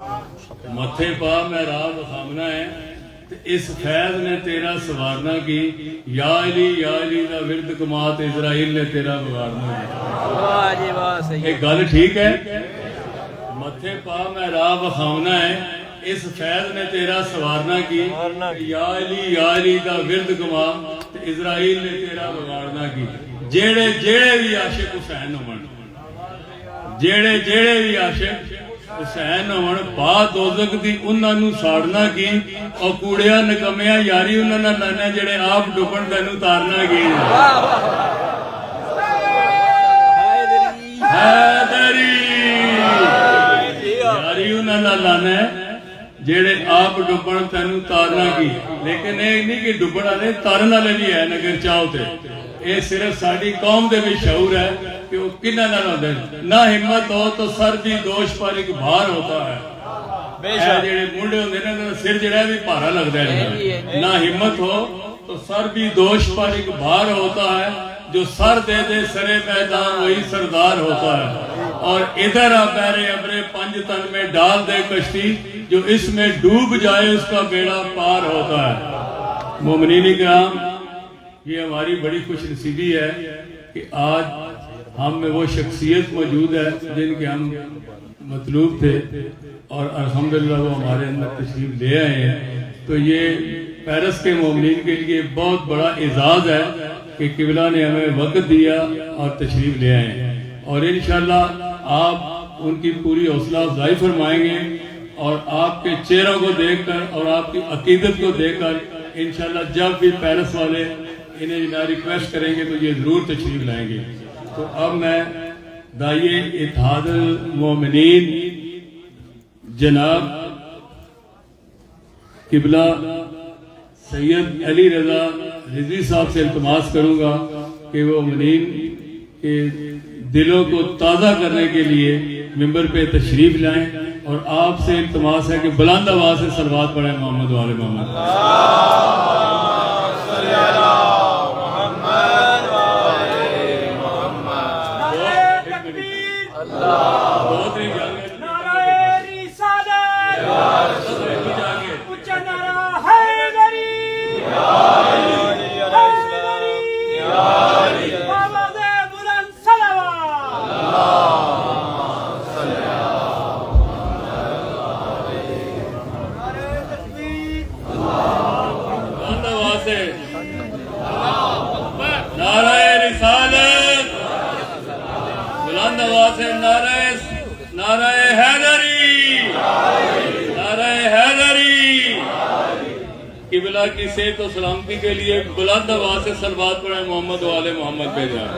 متھے پا میں راہ بخامنا ہے تے اس فیض نے تیرا سوارنا کی یا علی دا ورد کمات اسرائیل نے تیرا بگاڑنا کی. واہ جی واہ صحیح. ایک گل ٹھیک ہے. متھے پا میں راہ بخامنا ہے اس فیض نے تیرا سوارنا کی یا علی دا ورد کما تے اسرائیل نے تیرا بگاڑنا کی. جیڑے بھی عاشق حسین ہون جیڑے بھی عاشق حسین ہون با دوزخ دی انہاں نو ساڑنا کی اور کوڑیا نکمیا یاری انہاں نال لانا جڑے آپ ڈبن تینوں تارنا کی. حیدری یاری انہاں نال لانا جڑے آپ ڈبن تینوں تارنا کی. لیکن یہ نہیں کہ ڈبن والے تارن والے بھی ہے اگر چاہو تے یہ صرف ساری قوم دے بھی شعور ہے کہ وہ کنہ نہ ہوتے ہیں. نہ ہمت ہو تو سر بھی دوش پر ایک بھار ہوتا ہے. جڑے منڈے ہوتے ہیں نا سر جڑا بھی بھارا لگتا ہے. نہ ہمت ہو تو سر بھی دوش پر ایک بھار ہوتا ہے. جو سر دے دے سرے میدان وہی سردار ہوتا ہے. اور ادھر پیرے ابرے پنج تن میں ڈال دے کشتی جو اس میں ڈوب جائے اس کا بیڑا پار ہوتا ہے. مومنین کرام یہ ہماری بڑی خوش نصیبی ہے کہ آج ہم میں وہ شخصیت موجود ہے جن کے ہم مطلوب تھے اور الحمدللہ وہ ہمارے اندر تشریف لے آئے ہیں. تو یہ پیرس کے مومنین کے لیے بہت بڑا اعزاز ہے کہ قبلہ نے ہمیں وقت دیا اور تشریف لے آئے ہیں. اور انشاءاللہ آپ ان کی پوری حوصلہ افزائی فرمائیں گے اور آپ کے چہروں کو دیکھ کر اور آپ کی عقیدت کو دیکھ کر انشاءاللہ جب بھی پیرس والے انہیں ریکویسٹ کریں گے تو یہ ضرور تشریف لائیں گے. تو اب میں داعیے اتحاد المومنین جناب قبلہ سید علی رضا رضوی صاحب سے التماس کروں گا کہ وہ مومنین کے دلوں کو تازہ کرنے کے لیے ممبر پہ تشریف لائیں اور آپ سے التماس ہے کہ بلند آواز سے صلوات پڑھیں محمد و آل محمد. نعرہ حیدری نعرہ حیدری. قبلہ کی صحت و سلامتی کے لیے بلند آواز سے صلوات پڑھیں محمد و آل محمد پہ جائیں.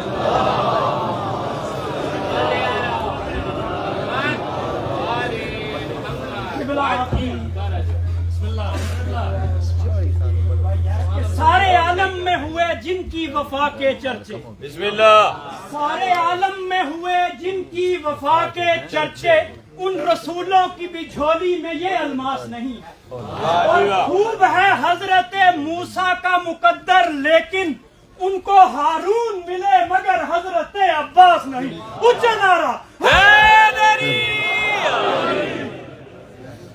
سارے عالم میں ہوئے جن کی وفا کے چرچے. بسم اللہ. سارے عالم میں ہوئے جن کی وفا کے چرچے. ان رسولوں کی بھی جھولی میں یہ الماس نہیں ہے. اور خوب ہے حضرت موسیٰ کا مقدر لیکن ان کو ہارون ملے مگر حضرت عباس نہیں. اونچا نعرہ حیدری.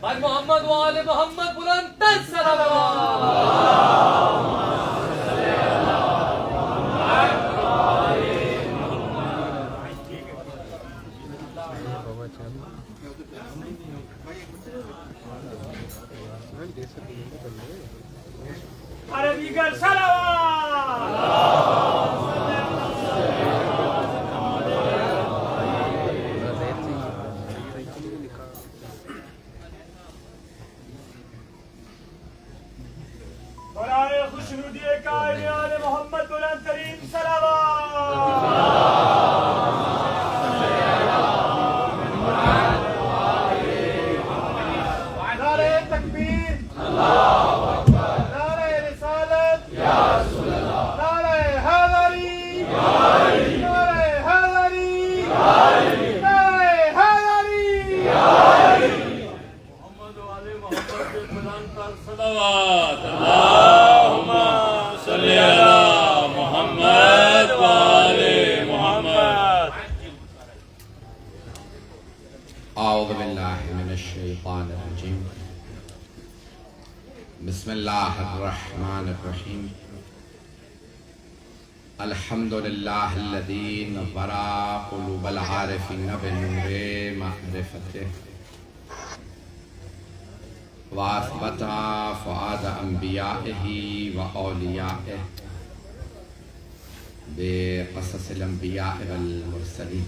محمد و آل محمد بلند تر صلوات. ارے دیگر صلوات. برائے خوشنودی قائم آل محمد بلند ترین صلوات. نعرہ تکبیر. نعرہ رسالت. نعرہ حیدری. نعرہ حیدری. نعرہ حیدری. محمد و آل محمد پہ بلند تر صلوات. اللہم صلی علی محمد و آل محمد. اعوذ باللہ من الشیطان الشیطان الرجیم بسم اللہ الرحمن الرحیم الحمد للہ الذی نور قلوب العارفین بنور معرفتہ واثبت فؤاد انبیائہ واولیائہ بقصص الانبیاء والمرسلین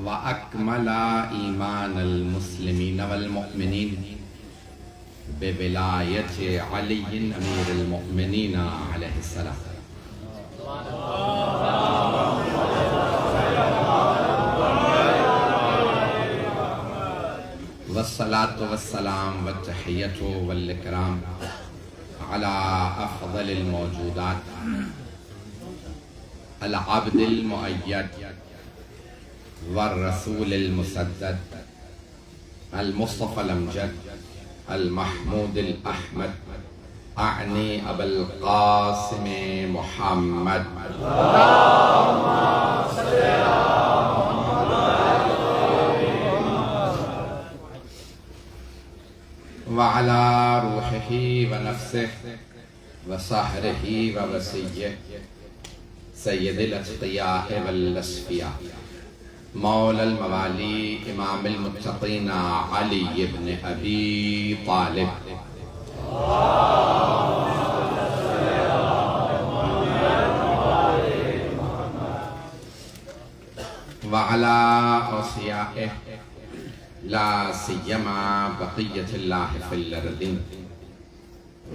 وأكمل إيمان المسلمين والمؤمنين بولاية علي أمير المؤمنين عليه السلام والصلاة والسلام والتحية والإكرام على أفضل الموجودات العبد المؤيد والرسول المسدد المصطفى الأمجد المحمود الأحمد أعني أبا القاسم محمد وعلى روحه ونفسه وصهره ووسيه سيد الأتقياء والأصفياء مولا الموالي امام المتقين علي بن ابي طالب وعلى اوصيائه لا سيما بقية الله في الارض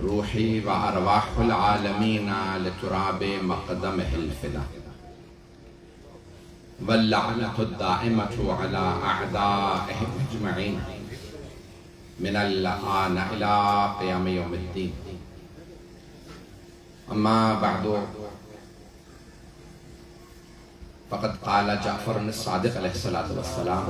روحي وارواح العالمين لتراب مقدمه الفدا واللعنة الدائمة على أعدائهم أجمعين من الآن إلى قيام يوم الدين أما بعد فقد قال جعفر الصادق عليه الصلاة والسلام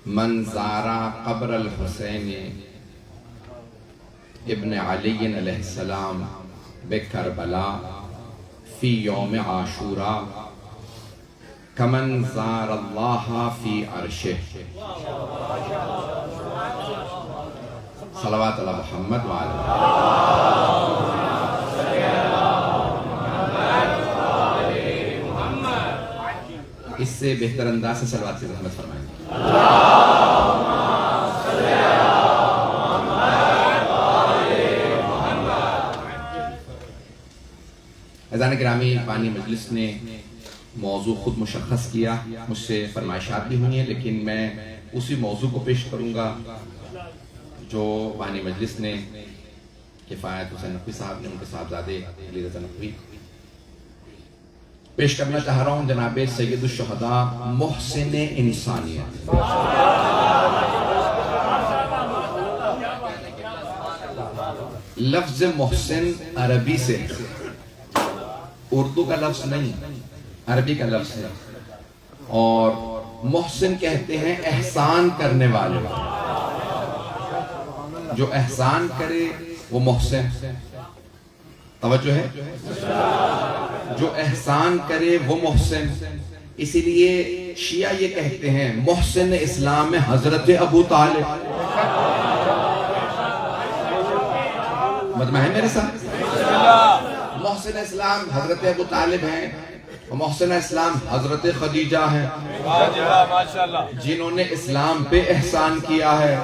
من زار قبر الحسين ابن علی علیہ السلام بکربلا فی یوم عاشوراء کمن زار اللہ فی عرشہ صلوات علی محمد وعلی اس سے بہتر انداز سے صلوات سے رحمت فرمائیں عزیزان گرامی، پانی مجلس نے موضوع خود مشخص کیا، مجھ سے فرمائشات بھی ہوئی ہیں، لیکن میں اسی موضوع کو پیش کروں گا جو پانی مجلس نے کفایت حسین نقوی صاحب نے ان کے صاحبزادے علی رضا نقوی پیش کرنا چاہ رہا ہوں۔ جناب سید الشہداء محسن انسانیت، لفظ محسن عربی سے، اردو کا لفظ نہیں، عربی کا لفظ ہے، اور محسن کہتے ہیں احسان کرنے والے، جو احسان کرے وہ محسن، توجہ ہے، جو احسان کرے وہ محسن۔ اسی لیے شیعہ یہ کہتے ہیں محسن اسلام حضرت ابو طالب، مجمع ہے میرے ساتھ؟ محسن اسلام حضرت ابو طالب ہیں، محسن اسلام حضرت خدیجہ ہیں جنہوں نے اسلام پہ احسان کیا ہے۔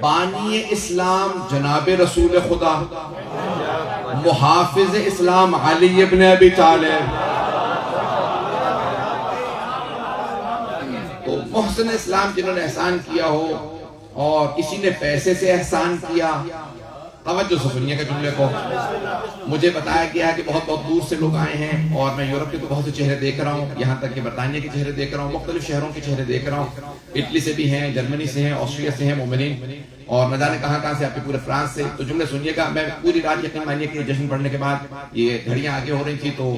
بانی اسلام جناب رسول خدا، محافظ اسلام علی ابن ابی طالب۔ تو محسن اسلام جنہوں نے احسان کیا ہو، اور کسی نے پیسے سے احسان کیا، توجہ سے سنیے گا جملے کو۔ مجھے بتایا گیا ہے کہ بہت بہت دور سے لوگ آئے ہیں، اور میں یورپ کے تو بہت سے چہرے دیکھ رہا ہوں، یہاں تک کہ برطانیہ کے چہرے دیکھ رہا ہوں، مختلف شہروں کے چہرے دیکھ رہا ہوں، اٹلی سے بھی ہیں، جرمنی سے ہیں، آسٹریا سے ہیں مومنین، اور نہ جانے کہاں کہاں سے، آپ کے پورے فرانس سے۔ تو جملے سنیے گا۔ میں پوری رات یقین مانیے کہ جشن پڑھنے کے بعد یہ گھڑیاں آگے ہو رہی تھی تو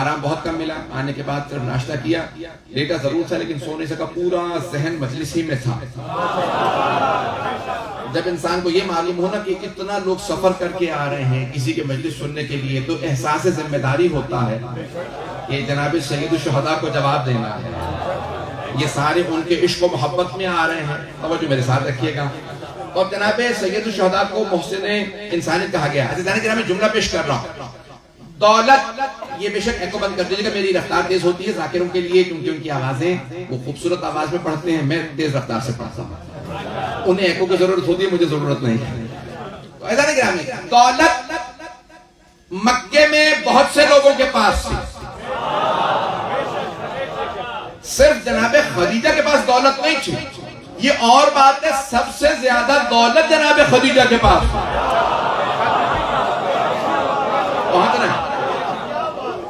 آرام بہت کم ملا، آنے کے بعد صرف ناشتہ کیا، لیٹا ضرور تھا لیکن سو نہیں سکا، پورا ذہن مجلس ہی میں تھا۔ جب انسان کو یہ معلوم ہونا کہ اتنا لوگ سفر کر کے آ رہے ہیں کسی کے مجلس سننے کے لیے، تو احساس ذمہ داری ہوتا ہے کہ جناب سید الشہداء کو جواب دینا ہے. یہ سارے ان کے عشق و محبت میں آ رہے ہیں، توجہ میرے ساتھ رکھیے گا. اور جناب سید الشہداء کو محسن انسانیت کہا گیا. عزیزان کرام، میں جملہ پیش کر رہا ہوں. دولت، یہ بے شک ایکو بند کر دیجیے گا، میری رفتار تیز ہوتی ہے ذاکروں کے لیے کیونکہ ان کی آوازیں وہ خوبصورت آواز میں پڑھتے ہیں، میں تیز رفتار سے پڑھتا ہوں. انہیں ایکو کی ضرورت ہوتی ہے، مجھے ضرورت نہیں ہے. عزیزان گرامی، دولت مکے میں بہت سے لوگوں کے پاس تھی، صرف جناب خدیجہ کے پاس دولت نہیں تھی. یہ اور بات ہے، سب سے زیادہ دولت جناب خدیجہ کے پاس تھی.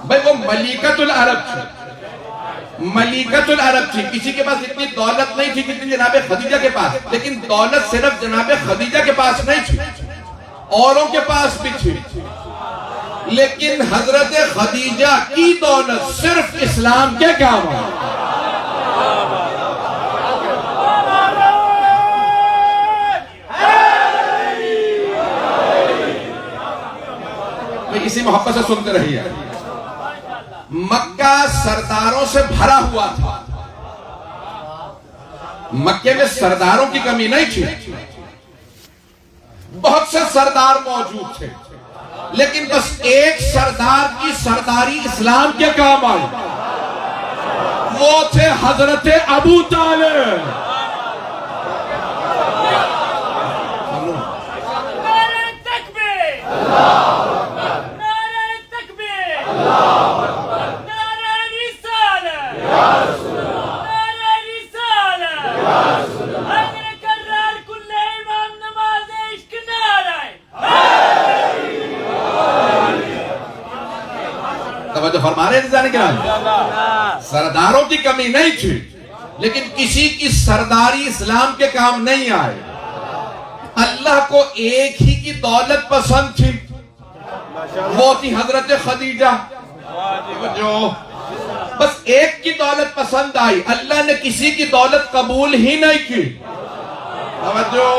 بھائی وہ ملیکۃ العرب تھی، ملیکۃ العرب تھی. کسی کے پاس اتنی دولت نہیں تھی جتنی جناب خدیجہ کے پاس. لیکن دولت صرف جناب خدیجہ کے پاس نہیں تھی، اوروں کے پاس بھی تھی. لیکن حضرت خدیجہ کی دولت صرف اسلام کے کام آئی. اسی محبت سے سنتے رہیے. مکہ سرداروں سے بھرا ہوا تھا، مکے میں سرداروں کی کمی نہیں تھی، بہت سے سردار موجود تھے، لیکن بس ایک سردار کی سرداری اسلام کے کام آئی. وہ تھے حضرت ابو طالب. توجہ فرما رہے ہیں، سرداروں کی کمی نہیں تھی، لیکن کسی کی سرداری اسلام کے کام نہیں آئے. اللہ کو ایک ہی کی دولت پسند تھی، وہ تھی حضرت خدیجہ. جو بس ایک کی دولت پسند آئی، اللہ نے کسی کی دولت قبول ہی نہیں کی. توجہ،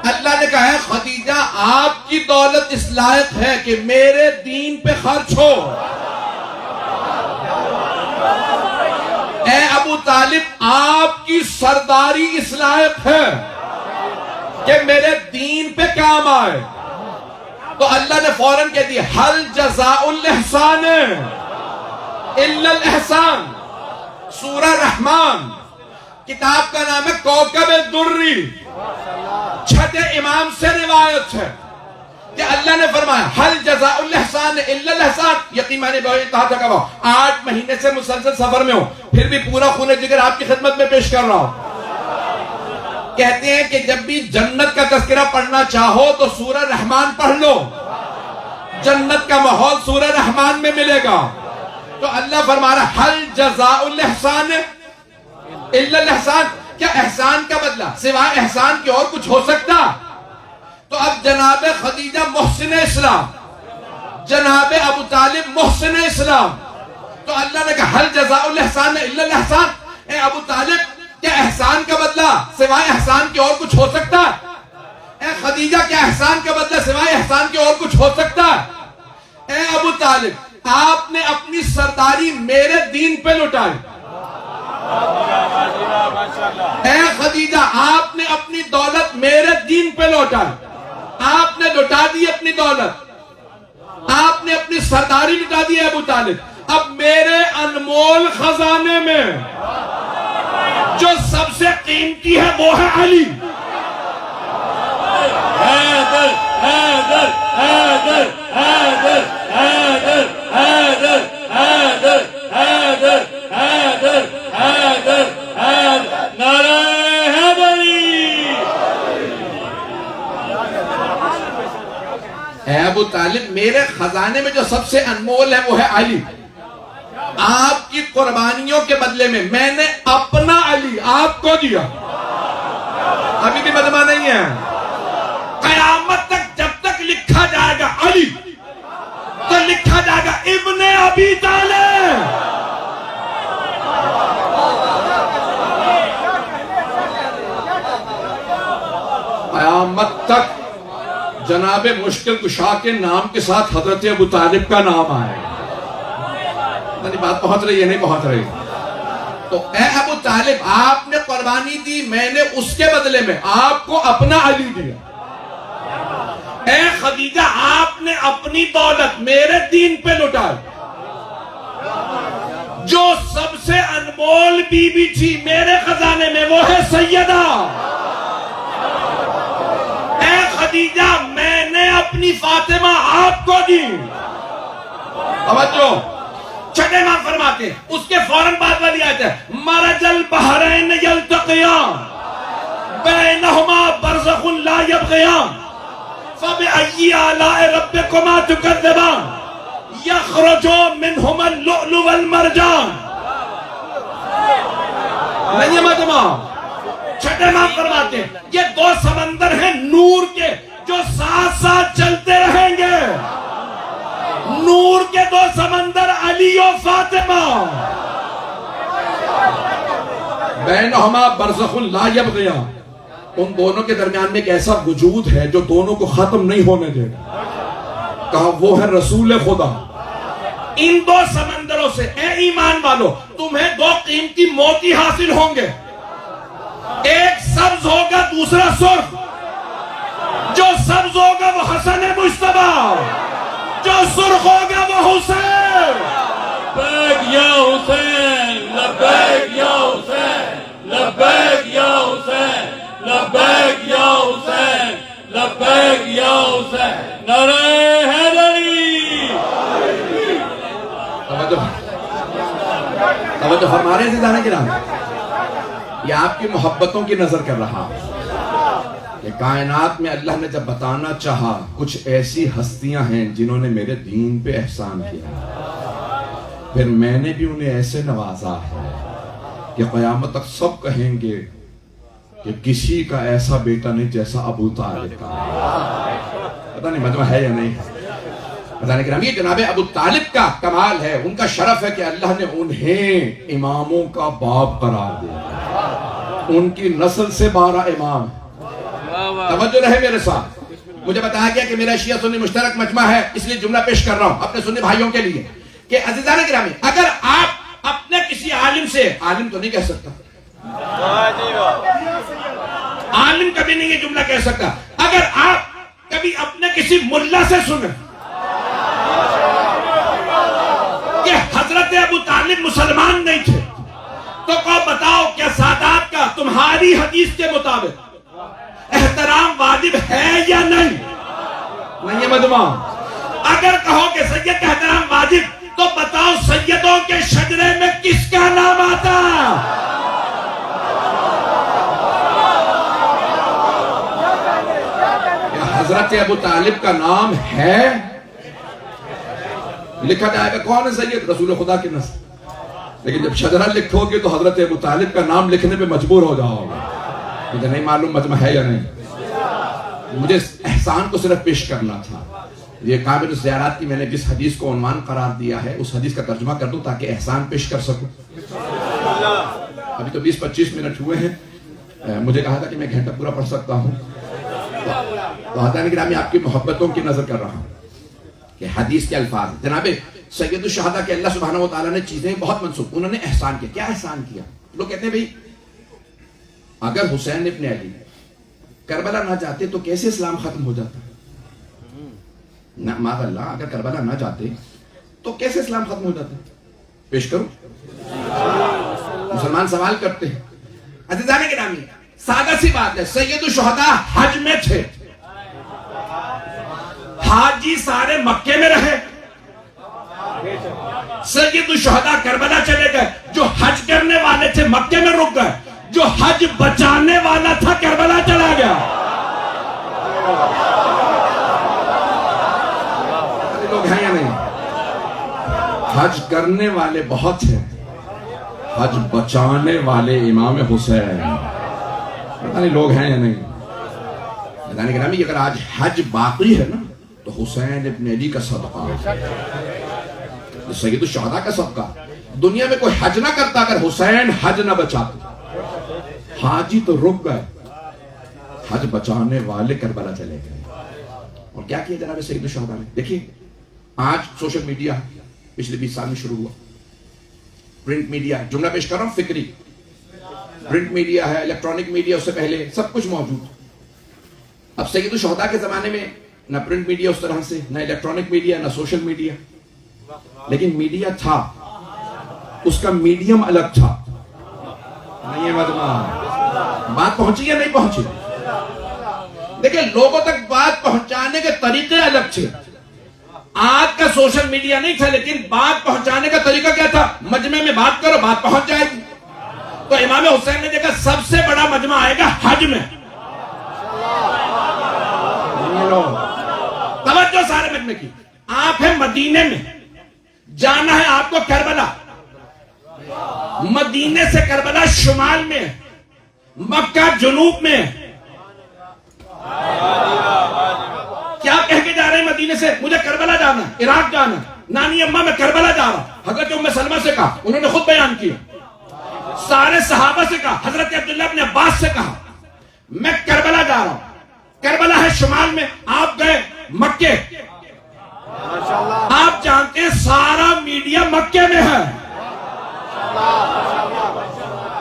اللہ نے کہا ہے خدیجہ آپ کی دولت اس لائق ہے کہ میرے دین پہ خرچ ہو. اے ابو طالب آپ کی سرداری اس لائق ہے کہ میرے دین پہ کام آئے. تو اللہ نے فوراً کہہ دیا حل جزاء الاحسان الا الاحسان. سورہ رحمان، کتاب کا نام ہے کوکب الدری، چھٹے امام سے روایت ہے کہ اللہ نے فرمایا حل جزاء الاحسان الا الاحسان. یقین میں نے کہا تھا کہ 8 مہینے سے مسلسل سفر میں ہوں، پھر بھی پورا خون جگر آپ کی خدمت میں پیش کر رہا ہوں. کہتے ہیں کہ جب بھی جنت کا تذکرہ پڑھنا چاہو تو سورہ رحمان پڑھ لو، جنت کا ماحول سورہ رحمان میں ملے گا. تو اللہ فرما رہا حل جزاء الاحسان الا الاحسان. کیا احسان کا بدلہ سوائے احسان کے اور کچھ ہو سکتا؟ تو اب جناب خدیجہ محسن اسلام، جناب ابو طالب محسن اسلام. تو اللہ نے کہا حل جزاء الاحسان الا الاحسان. اے ابو طالب کیا احسان کا بدلہ سوائے احسان کے اور کچھ ہو سکتا؟ اے خدیجہ کیا احسان کا بدلہ سوائے احسان کے اور کچھ ہو سکتا؟ اے ابو طالب آپ نے اپنی سرداری میرے دین پہ لٹائی. اے خدیجہ آپ نے اپنی دولت میرے دین پہ لوٹائی. آپ نے لٹا دی اپنی دولت، آپ نے اپنی سرداری لٹا دی. ابو طالب اب میرے انمول خزانے میں جو سب سے قیمتی ہے وہ ہے علی. حیدر حیدر حیدر حیدر حیدر حیدر حیدر حیدر حیدر حیدر حیدر نعرہ حیدری. اے ابو طالب میرے خزانے میں جو سب سے انمول ہے وہ ہے علی. آپ کی قربانیوں کے بدلے میں نے اپنا علی آپ کو دیا. ابھی بھی بدمہ نہیں ہے. قیامت تک جب تک لکھا جائے گا علی تو لکھا جائے گا ابن ابی طالب. قیامت تک جناب مشکل کشا کے نام کے ساتھ حضرت ابو طالب کا نام آئے. بات پہنچ رہی ہے نہیں پہنچ رہی؟ تو اے ابو طالب آپ نے قربانی دی, میں نے اس کے بدلے میں آپ کو اپنا علی دیا. اے خدیجہ آپ نے اپنی دولت میرے دین پہ لٹائی. جو سب سے انمول بی بی تھی میرے خزانے میں وہ ہے سیدہ. اے خدیجہ میں نے اپنی فاطمہ آپ کو دی. توجہ, چھٹے ماں فرماتے ہیں اس کے فوراً بعد والی آیت ہے مرج البحرین یلتقیان بینہما برزخ لا یبغیان فبأی آلاء ربکما تکذبان یخرج منہما اللؤلؤ والمرجان. نہیں مجمع, چھٹے ماں فرماتے ہیں یہ دو سمندر ہیں نور کے جو ساتھ ساتھ چلتے رہیں گے. نور کے دو سمندر علی و فاطمہ. بینہما برزخ لا یبغیان, ان دونوں کے درمیان میں ایک ایسا وجود ہے جو دونوں کو ختم نہیں ہونے دے گا. کہا وہ ہے رسول خدا. ان دو سمندروں سے اے ایمان والو تمہیں دو قیمتی موتی حاصل ہوں گے. ایک سبز ہوگا دوسرا سرخ. جو سبز ہوگا وہ حسن مجتبیٰ, جو سرخ ہوگا وہ حسین. لبیک یا حسین, لبیک یا حسین, لبیک یا حسین, لبیک یا حسین, لبیک یا حسین. نعرہ حیدری. توجہ ہمارے عزیزان کرام, یہ آپ کی محبتوں کی نظر کر رہا کہ کائنات میں اللہ نے جب بتانا چاہا کچھ ایسی ہستیاں ہیں جنہوں نے میرے دین پہ احسان کیا, پھر میں نے بھی انہیں ایسے نوازا ہے کہ قیامت تک سب کہیں گے کہ کسی کا ایسا بیٹا نہیں جیسا ابو طالب کا. پتہ نہیں مجمع ہے یا نہیں. یہ جناب ابو طالب کا کمال ہے, ان کا شرف ہے کہ اللہ نے انہیں اماموں کا باپ قرار دیا. ان کی نسل سے 12 امام. توجہ رہے میرے ساتھ. مجھے بتایا گیا کہ میرا شیعہ سنی مشترک مجمع ہے, اس لیے جملہ پیش کر رہا ہوں اپنے سنی بھائیوں کے لیے کہ عزیزان گرامی, اگر آپ اپنے کسی عالم سے, عالم تو نہیں کہہ سکتا, عالم کبھی نہیں یہ جملہ کہہ سکتا, اگر آپ کبھی اپنے کسی ملا سے سنیں کہ حضرت ابو طالب مسلمان نہیں تھے تو کو بتاؤ کیا سادات کا تمہاری حدیث کے مطابق احترام واجب ہے یا نہیں؟ نہیں مجمع. اگر کہو کہ سید کا احترام واجب تو بتاؤ سیدوں کے شجرے میں کس کا نام آتا؟ حضرت ابو طالب کا نام ہے, لکھا جائے گا کون ہے سید؟ رسول خدا کی نسل. لیکن جب شجرہ لکھو گے تو حضرت ابو طالب کا نام لکھنے پہ مجبور ہو جاؤ گے. مجھے نہیں معلوم مجمع ہے یا نہیں. مجھے احسان کو صرف پیش کرنا تھا. یہ قابل الزیارات کی میں نے جس حدیث کو عنوان قرار دیا ہے اس حدیث کا ترجمہ کر دوں تاکہ احسان پیش کر سکوں. ابھی تو 20-25 منٹ ہوئے ہیں, مجھے کہا تھا کہ میں گھنٹہ پورا پڑھ سکتا ہوں. تو حضرات گرامی آپ کی محبتوں کی نظر کر رہا ہوں کہ حدیث کے الفاظ جناب سید الشہداء کے اللہ سبحانہ و تعالیٰ نے چیزیں بہت منسوخ, انہوں نے احسان کیا. کیا احسان کیا؟ لوگ کہتے ہیں بھئی اگر حسین ابن علی کربلا نہ جاتے تو کیسے اسلام ختم ہو جاتا؟ معاذ اللہ, اگر کربلا نہ جاتے تو کیسے اسلام ختم ہو جاتا؟ پیش کروں. مسلمان سوال کرتے ہیں. عزیزان گرامی سادہ سی بات ہے, سید الشہداء حج میں تھے, حاجی سارے مکے میں رہے, سید الشہداء کربلا چلے گئے, جو حج کرنے والے تھے مکے میں رک گئے, جو حج بچانے والا تھا کربلا چلا گیا. لوگ ہیں یا نہیں؟ حج کرنے والے بہت ہیں, حج بچانے والے امام حسین. پتہ نہیں لوگ ہیں یا نہیں. حضرات گرامی اگر آج حج باقی ہے نا تو حسین ابن علی کا صدقہ, سید الشہداء کا صدقہ. دنیا میں کوئی حج نہ کرتا اگر حسین حج نہ بچاتا. حاجی تو رک گئے, حج بچانے والے کربلا چلے گئے. اور کیا کیا جناب سید الشہداء نے؟ دیکھیے آج سوشل میڈیا پچھلے 20 سال میں شروع ہوا. پرنٹ میڈیا، جملہ پیش کر رہا ہوں فکری، پرنٹ میڈیا ہے، الیکٹرانک میڈیا، اس سے پہلے سب کچھ موجود. اب سید الشہداء کے زمانے میں نہ پرنٹ میڈیا اس طرح سے، نہ الیکٹرانک میڈیا، نہ سوشل میڈیا، لیکن میڈیا تھا، اس کا میڈیم الگ تھا. نہیں ہے مجمع؟ بات پہنچی یا نہیں پہنچی؟ دیکھیں لوگوں تک بات پہنچانے کے طریقے الگ تھے. آج کا سوشل میڈیا نہیں تھا، لیکن بات پہنچانے کا طریقہ کیا تھا؟ مجمع میں بات کرو، بات پہنچ جائے گی. تو امام حسین نے دیکھا سب سے بڑا مجمع آئے گا حج میں. توجہ سارے مجمع کی. آپ ہیں مدینے میں، جانا ہے آپ کو کربلا. مدینے سے کربلا شمال میں، مکہ جنوب میں. کیا کہہ کے جا رہے ہیں مدینے سے؟ مجھے کربلا جانا، عراق جانا. نانی اماں میں کربلا جا رہا. حضرت ام سلمہ سے کہا، انہوں نے خود بیان کیا. سارے صحابہ سے کہا، حضرت عبداللہ ابن عباس سے کہا میں کربلا جا رہا ہوں. کربلا ہے شمال میں، آپ گئے مکے. آپ جانتے ہیں سارا میڈیا مکے میں ہے.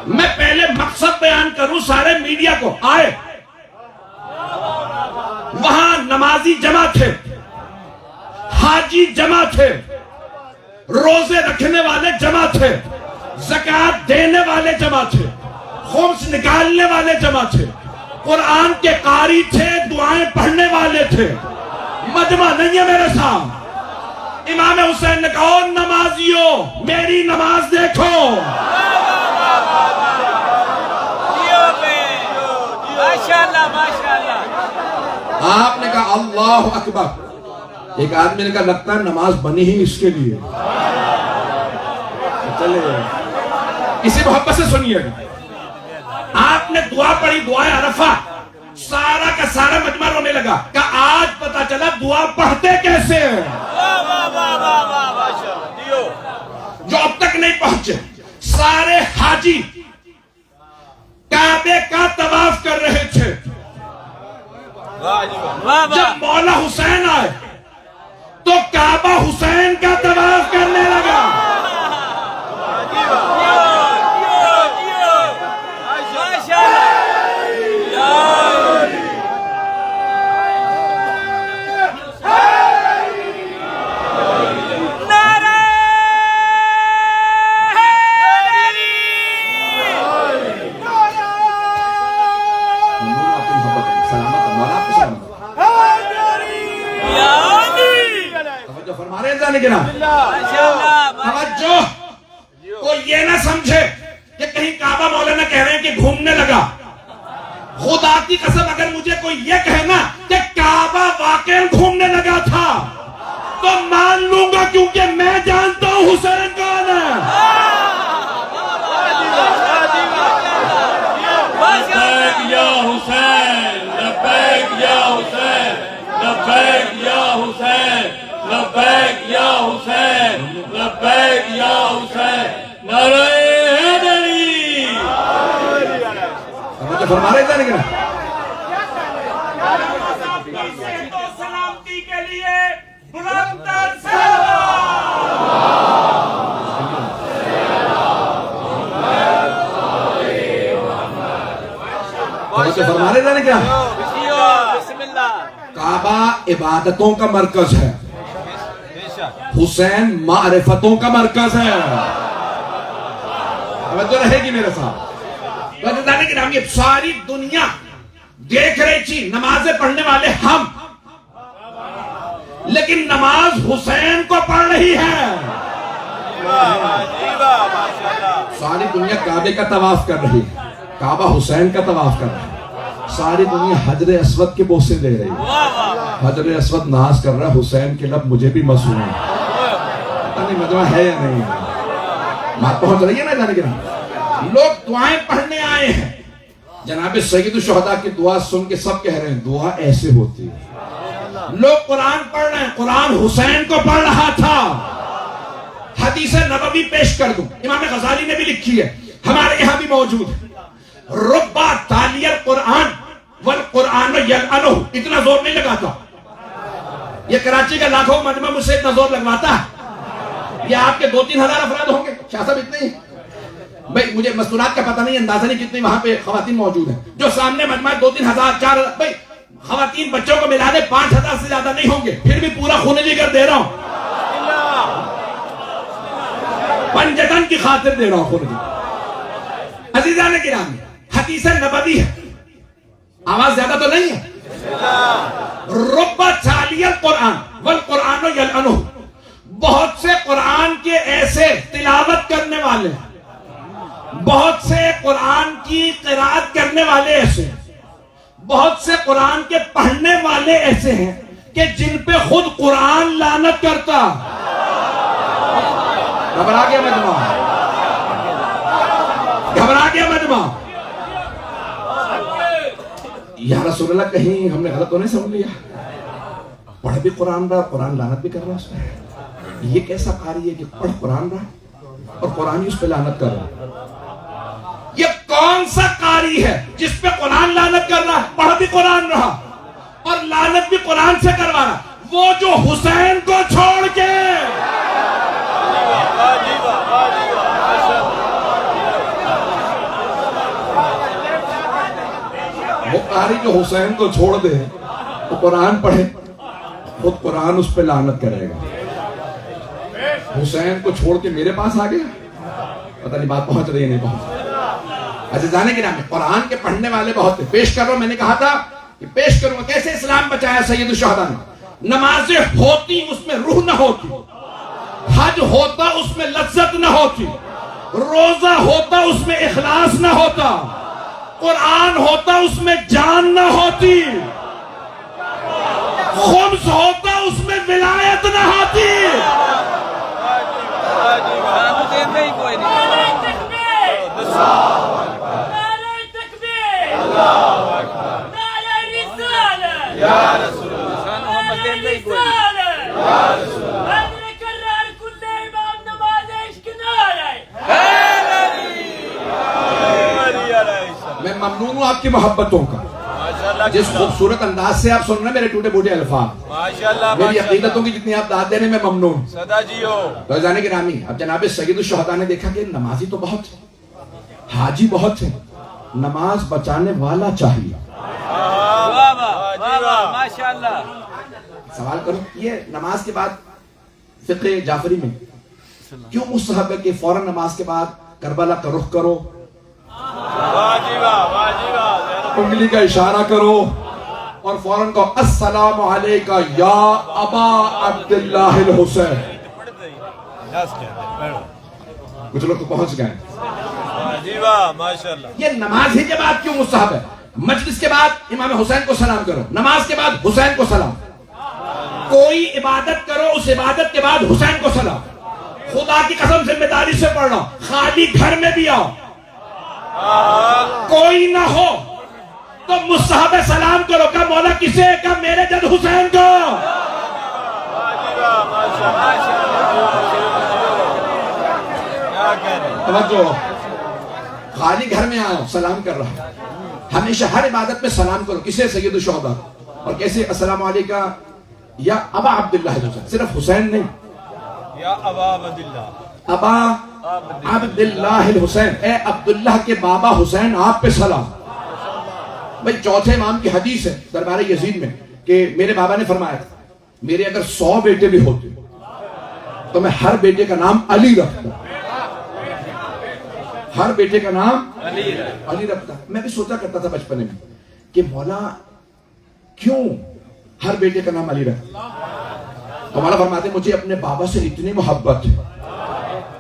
میں پہلے مقصد بیان کروں سارے میڈیا کو. آئے وہاں نمازی جمع تھے، حاجی جمع تھے، روزے رکھنے والے جمع تھے، زکوٰۃ دینے والے جمع تھے، خمس نکالنے والے جمع تھے، قرآن کے قاری تھے، دعائیں پڑھنے والے تھے. مجمع نہیں ہے میرے ساتھ. امام حسین نے کہا نمازیوں میری نماز دیکھو. ماشاءاللہ ماشاءاللہ. آپ نے کہا اللہ اکبر. ایک آدمی نے کہا لگتا ہے نماز بنی ہی اس کے لیے. چلے اسی محبت سے سنیے گا. آپ نے دعا پڑھی، دعائے عرفہ. سارا کا سارا مجمع رونے لگا کہ آج پتا چلا دعا پڑھتے کیسے ہیں. جو اب تک نہیں پہنچے. سارے حاجی کعبے کا طواف کر رہے تھے. جب مولا حسین آئے تو کعبہ حسین کا طواف کرنے لگا. تو یہ نہ سمجھے کہ کہیں کعبہ مولانا کہہ رہے ہیں کہ گھومنے لگا. خدا کی قسم اگر مجھے کوئی یہ کہنا کہ کعبہ واقعی گھومنے لگا تھا تو مان لوں گا، کیونکہ میں جانتا ہوں حسین کون ہے. لبیک یا حسین، لبیک یا حسین، لبیک یا حسین، لبیک یا حسین، لبیک یا حسین. نعرہ حیدری. فرما رہے تھے لیکن سلامتی کے لیے بلند تر سلام. فرما رہے تھے کیا؟ بسم اللہ. کعبہ عبادتوں کا مرکز ہے، حسین معرفتوں کا مرکز ہے. توجہ رہے گی میرے ساتھ. یہ ساری دنیا دیکھ رہی تھی نمازیں پڑھنے والے ہم، لیکن نماز حسین کو پڑھ رہی ہے. ساری دنیا کعبے کا طواف کر رہی ہے، کعبہ حسین کا طواف کر رہی ہے. ساری دنیا حجر اسود کے بوسے دے رہی ہے. حجر اسود ناز کر رہا ہے حسین کے لب مجھے بھی مسئول ہے. پتہ نہیں مجمع ہے یا نہیں ہے. بات پہنچ رہی ہے نا جانے کے نا. لوگ دعائیں پڑھنے آئے ہیں. جناب سید الشہداء کی دعا سن کے سب کہہ رہے ہیں دعا ایسے ہوتی ہے. لوگ قرآن پڑھ رہے ہیں، قرآن حسین کو پڑھ رہا تھا. حدیث نبوی پیش کر دوں، امام غزالی نے بھی لکھی ہے، ہمارے یہاں بھی موجود ہے. ربا تالی القرآن والقرآن یلعنہ، اتنا زور نہیں لگاتا. یہ کراچی کا لاکھوں مجمع مجھ سے اتنا زور لگواتا ہے. یہ آپ کے 2-3 ہزار افراد ہوں گے شاہ صاحب، اتنے ہی. بھائی مجھے مستورات کا پتہ نہیں، اندازہ نہیں کتنی وہاں پہ خواتین موجود ہیں. جو سامنے مجمع 2-3 ہزار 4 بھائی خواتین بچوں کو ملا دے 5,000 سے زیادہ نہیں ہوں گے، پھر بھی پورا خون جگر دے رہا ہوں، پنجتن کی خاطر دے رہا ہوں خون جگر. عزیزان کرام، حدیث نبوی ہے، آواز زیادہ تو نہیں ہے. رب چالی القرآن والقرآن یلعنہ، بہت سے قرآن کے ایسے تلاوت کرنے والے، بہت سے قرآن کی قرات کرنے والے ایسے، بہت سے قرآن کے پڑھنے والے ایسے ہیں کہ جن پہ خود قرآن لعنت کرتا. گھبرا گیا مجمع، گھبرا گیا مجمع. یا رسول اللہ کہیں ہم نے غلط تو نہیں سمجھ لیا؟ پڑھ بھی قرآن رہا، قرآن لعنت بھی کر رہا اس پہ. یہ کیسا قاری ہے کہ پڑھ قرآن رہا اور قرآن ہی اس پہ لعنت کر رہا؟ یہ کون سا قاری ہے جس پہ قرآن لعنت کر رہا ہے، پڑھ بھی قرآن رہا اور لعنت بھی قرآن سے کروا رہا؟ وہ جو حسین کو چھوڑ کے وہ قاری جو حسین کو چھوڑ دے وہ قرآن پڑھے، خود قرآن اس پہ لعنت کرے گا. حسین کو چھوڑ کے میرے پاس آ گیا، پتہ نہیں بات پہنچ رہی ہے نہیں پہنچ. عزیزان کرام، قرآن کے پڑھنے والے بہت تھے. پیش کر رہا ہوں، میں نے کہا تھا کہ پیش کروں گا کیسے اسلام بچایا سید الشہداء نے. نمازیں ہوتی اس میں روح نہ ہوتی، حج ہوتا اس میں لذت نہ ہوتی، روزہ ہوتا اس میں اخلاص نہ ہوتا، قرآن ہوتا اس میں جان نہ ہوتی، خمس ہوتا اس میں ولایت نہ ہوتی. میں ممنون ہوں آپ کی محبتوں کا، جس خوبصورت انداز سے آپ سن رہے ہیں میرے ٹوٹے بوٹے الفاظ، میری عقیدتوں کی جتنی آپ داد دے رہے ہیں میں ممنون ہوں. تو عزیزان گرامی، اب جناب سید الشہداء نے دیکھا کہ نمازی تو بہت ہیں، حاجی بہت ہیں، نماز بچانے والا چاہیے. سوال کرو، یہ نماز کے بعد فقہ جعفری میں کیوں مستحب ہے کہ فوراً نماز کے بعد کربلا کا رخ کرو، انگلی کا اشارہ کرو اور فوراً کہو السلام علیکہ یا ابا عبداللہ الحسین. کچھ لوگ تو پہنچ گئے. یہ نماز ہی کے بعد کیوں مستحب ہے؟ مجلس کے بعد امام حسین کو سلام کرو، نماز کے بعد حسین کو سلام، کوئی عبادت کرو اس عبادت کے بعد حسین کو سلام. خدا کی قسم ذمہ داری سے پڑھ رہا ہوں، خالی گھر میں بھی آؤ، کوئی نہ ہو تو مستحب سلام کرو. کہ مولا کسے؟ کہ میرے جد حسین کو. توجہ، خالی گھر میں آؤ سلام کر رہا. ہمیشہ ہر عبادت میں سلام کرو. کسے؟ سید الشہداء. اور کیسے؟ السلام علیکہ یا ابا عبداللہ الحسین. صرف حسین نہیں، یا ابا عبداللہ، ابا عبداللہ الحسین، اے عبداللہ کے بابا حسین آپ پہ سلام. بھئی چوتھے امام کی حدیث ہے دربار یزید میں کہ میرے بابا نے فرمایا تھا میرے اگر 100 بیٹے بھی ہوتے تو میں ہر بیٹے کا نام علی رکھتا، ہر بیٹے کا نام علی رکھتا. میں بھی سوچا کرتا تھا بچپنے میں کہ مولا کیوں ہر بیٹے کا نام علی رکھتا؟ تو مولا فرماتے مجھے اپنے بابا سے اتنی محبت ہے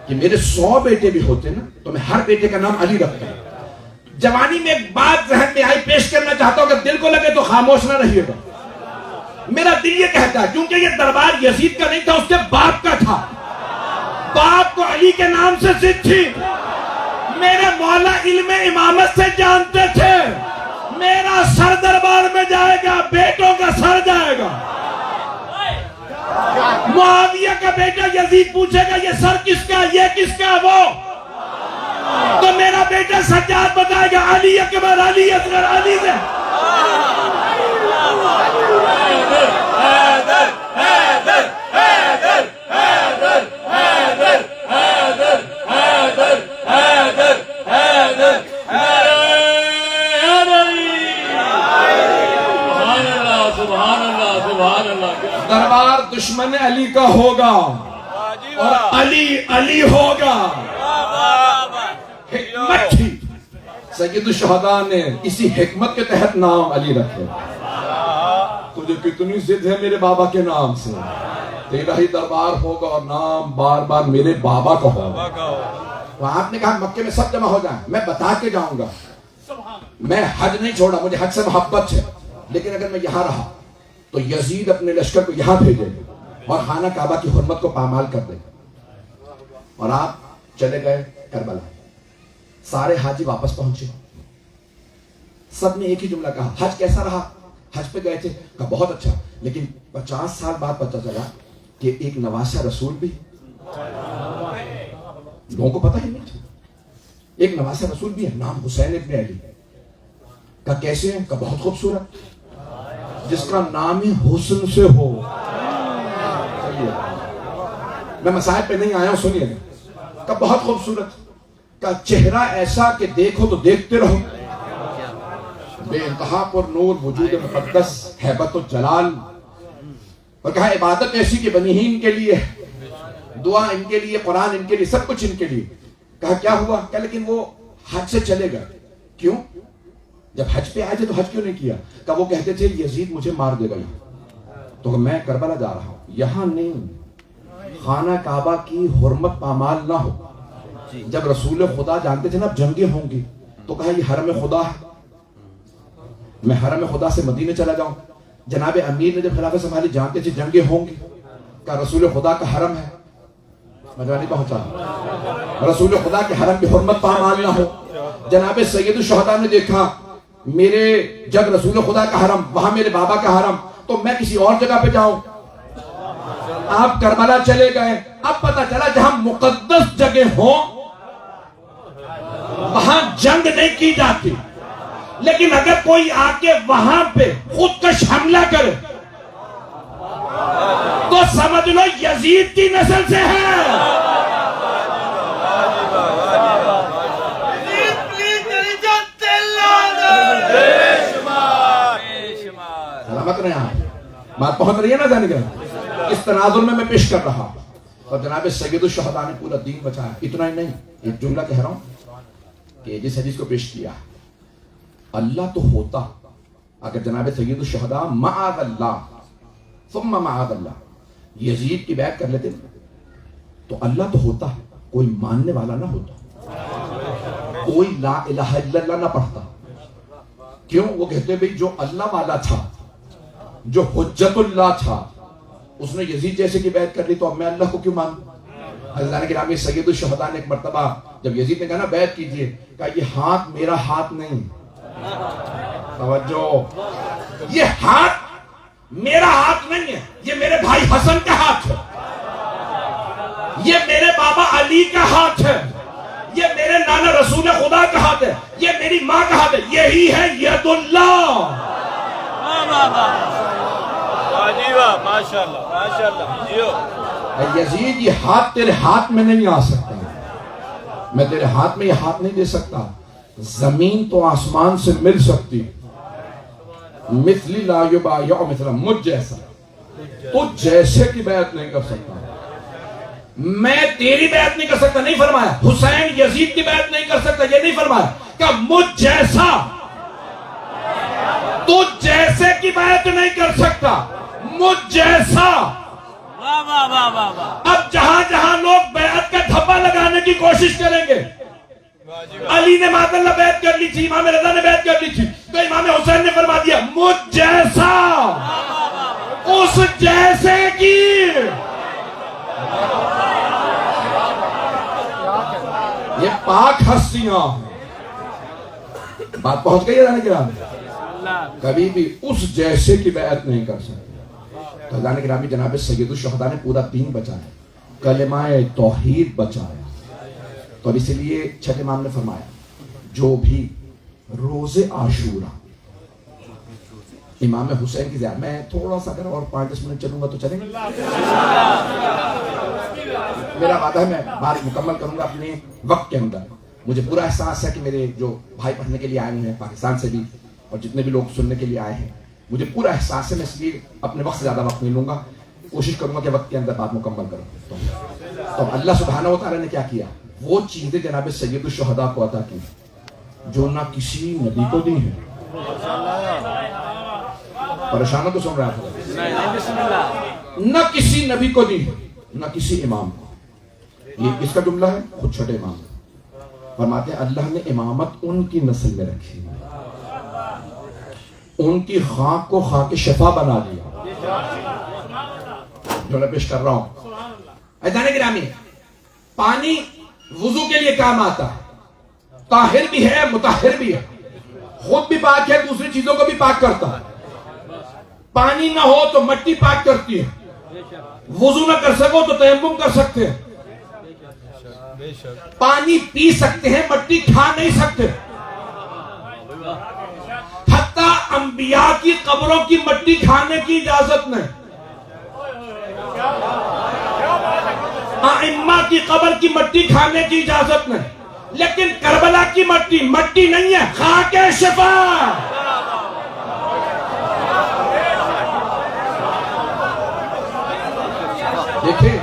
کہ میرے 100 بیٹے بھی ہوتے نا تو میں ہر بیٹے کا نام علی رکھتا. جوانی میں ایک بات ذہن میں آئی، پیش کرنا چاہتا ہوں، اگر دل کو لگے تو خاموش نہ رہیے گا. میرا دل یہ کہتا ہے کیونکہ یہ دربار یزید کا نہیں تھا، اس کے باپ کا تھا. باپ کو علی کے نام سے ضد تھی. میرے مولا علم امامت سے جانتے تھے میرا سر دربار میں جائے گا، بیٹوں کا سر جائے گا. معاویہ کا بیٹا یزید پوچھے گا یہ سر کس کا، یہ کس کا، وہ تو میرا بیٹا سجاد بتائے گا علی اکبر، علی اصغر، علی سے. دربار دشمن علی کا ہوگا اور علی علی ہوگا. حکمت تھی. سید الشہداء نے اسی حکمت کے تحت نام علی رکھے. تجھے کتنی ضد ہے میرے بابا کے نام سے. تیرا ہی دربار ہوگا اور نام بار بار میرے بابا کا ہوگا. تو آپ نے کہا مکے میں سب جمع ہو جائیں, میں بتا کے جاؤں گا. میں حج نہیں چھوڑا, مجھے حج سے محبت ہے, لیکن اگر میں یہاں رہا تو یزید اپنے لشکر کو یہاں بھیجے اور خانہ کعبہ کی حرمت کو پامال کر دے. اور آپ چلے گئے کربلا. سارے حاجی واپس پہنچے. سب نے ایک ہی جملہ کہا, حج کیسا رہا؟ حج پہ گئے تھے, کہا بہت اچھا, لیکن 50 سال بعد پتہ چلا کہ ایک نواسہ رسول بھی. لوگوں کو پتہ ہی نہیں تھا ایک نواسہ رسول بھی ہے, نام حسین ابن علی. کہا کیسے ہیں؟ کہا بہت خوبصورت, جس کا نام ہی حسن سے ہو. میں مسائل پہ نہیں آیا ہوں, سنیے گا. کہا بہت خوبصورت. کہا چہرہ ایسا کہ دیکھو تو دیکھتے رہو, بے انتہا پر نور, وجود مقدس, ہیبت و جلال. اور کہا عبادت ایسی کہ بنی ہی ان کے لیے, دعا ان کے لیے, قرآن ان کے لیے, سب کچھ ان کے لیے. کہا کیا ہوا؟ کہا لیکن وہ حج سے چلے گئے. کیوں؟ جب حج پہ آئے تھے تو حج کیوں نہیں کیا؟ کہا وہ کہتے تھے یزید مجھے مار دے گا. تو میں کربلا جا رہا ہوں, یہاں نہیں, خانہ کعبہ کی حرمت پامال نہ ہو. جب رسول خدا جانتے تھے نا اب جنگیں ہوں گی, تو کہا یہ حرم خدا ہے, میں حرم خدا سے مدینے چلا جاؤں. جناب امیر نے جب خلافت سنبھالی جانتے تھے جنگیں ہوں گی, کہا رسول خدا کا حرم ہے, مجھے نہیں پہنچا, رسول خدا کے حرم کی حرمت پامال نہ ہو. جناب سید الشہداء نے دیکھا میرے جب رسول خدا کا حرم, وہاں میرے بابا کا حرم, تو میں کسی اور جگہ پہ جاؤں. آپ کربلا چلے گئے. اب پتا چلا جہاں مقدس جگہ ہوں وہاں جنگ نہیں کی جاتی, لیکن اگر کوئی آ کے وہاں پہ خودکش حملہ کرے تو سمجھ لو یزید کی نسل سے ہے. سلامت رہے آپ, بات پہنچ رہی ہے نا جانے کا. اس تناظر میں پیش کر رہا, اور جناب سید الشہداء نے پورا دین بچایا. اتنا ہی نہیں, ایک جملہ کہہ رہا ہوں کہ جس حدیث کو پیش کیا, اللہ تو ہوتا اگر جناب سید الشہداء معاذ اللہ ثم معاذ اللہ یزید کی بیعت کر لیتے تو اللہ تو ہوتا, کوئی ماننے والا نہ ہوتا, کوئی لا الہ الا اللہ نہ پڑھتا. کیوں؟ وہ کہتے بھئی جو اللہ والا تھا, جو حجت اللہ تھا, اس نے یزید جیسے کی بیعت کر لی, تو اب میں اللہ کو کیوں مانوں؟ حضرت گرامی سید الشہداء نے ایک مرتبہ جب یزید نے کہا نا بیعت کیجئے, کہا یہ ہاتھ میرا ہاتھ نہیں, توجہ, یہ ہاتھ میرا ہاتھ نہیں ہے, یہ میرے بھائی حسن کا ہاتھ ہے, یہ میرے بابا علی کا ہاتھ ہے, یہ میرے نانا رسول خدا کا ہاتھ ہے, یہ میری ماں کا ہاتھ ہے. یہی ہے ید اللہ. یزید یہ ہاتھ تیرے ہاتھ میں نہیں آ سکتا, میں تیرے ہاتھ میں یہ ہاتھ نہیں دے سکتا. زمین تو آسمان سے مل سکتی, مثلی لا یبایع مثلا, مجھ جیسا, تو جیسے کی بیعت نہیں کر سکتا. میں تیری بیعت نہیں کر سکتا, نہیں فرمایا. حسین یزید کی بیعت نہیں کر سکتا, یہ نہیں فرمایا. کہ مجھ جیسا, تو جیسے کی بیعت نہیں کر سکتا, مجھ جیسا. اب جہاں جہاں لوگ بیعت کا دھبا لگانے کی کوشش کریں گے, علی نے معاذ اللہ بیعت کر لی تھی, امام رضا نے بیعت کر لی تھی, تو امام حسین نے فرما دیا مجھ جیسا, اس جیسے کی. یہ پاک ہستیاں, بات پہنچ گئی ہے نا, کبھی بھی اس جیسے کی بیعت نہیں کر سکتے. تو اللہ نے گرامی جناب سید الشہداء نے پورا دین بچایا, کلمہ توحید بچایا. تو اب اسی لیے چھٹے امام نے فرمایا جو بھی روز عاشورہ امام حسین کی زیارت. میں تھوڑا سا اگر اور 5-10 منٹ چلوں گا تو چلیں گے؟ میرا وعدہ ہے میں بات مکمل کروں گا اپنے وقت کے اندر. مجھے پورا احساس ہے کہ میرے جو بھائی پڑھنے کے لیے آئے ہیں پاکستان سے بھی اور جتنے بھی لوگ سننے کے لیے آئے ہیں, مجھے پورا احساس ہے, میں اس لیے اپنے وقت سے زیادہ وقت نہیں لوں گا, کوشش کروں گا کہ وقت کے اندر بات مکمل کروں. تو اللہ سبحانہ و تعالیٰ نے کیا کیا, وہ چیزیں جناب سید الشہداء کو عطا کی جو نہ کسی نبی کو دی ہیں. پریشانوں کو سن رہا تھا, نہ کسی نبی کو دی نہ کسی امام کو. یہ کس کا جملہ ہے؟ خود چھٹے امام. فرماتے ہیں اللہ نے امامت ان کی نسل میں رکھی, ان کی خاک کو خاک شفا بنا دیا. جو میں پیش کر رہا ہوں, عزیزان گرامی, پانی وضو کے لیے کام آتا ہے, طاہر بھی ہے مطہر بھی ہے, خود بھی پاک ہے دوسری چیزوں کو بھی پاک کرتا ہے. پانی نہ ہو تو مٹی پاک کرتی ہے, وضو نہ کر سکو تو تیمم کر سکتے ہیں. پانی پی سکتے ہیں, مٹی کھا نہیں سکتے. حتیٰ انبیاء کی قبروں کی مٹی کھانے کی اجازت نہیں, ائمہ کی قبر کی مٹی کھانے کی اجازت نہیں. لیکن کربلا کی مٹی مٹی نہیں ہے, خاک شفا. دیکھیں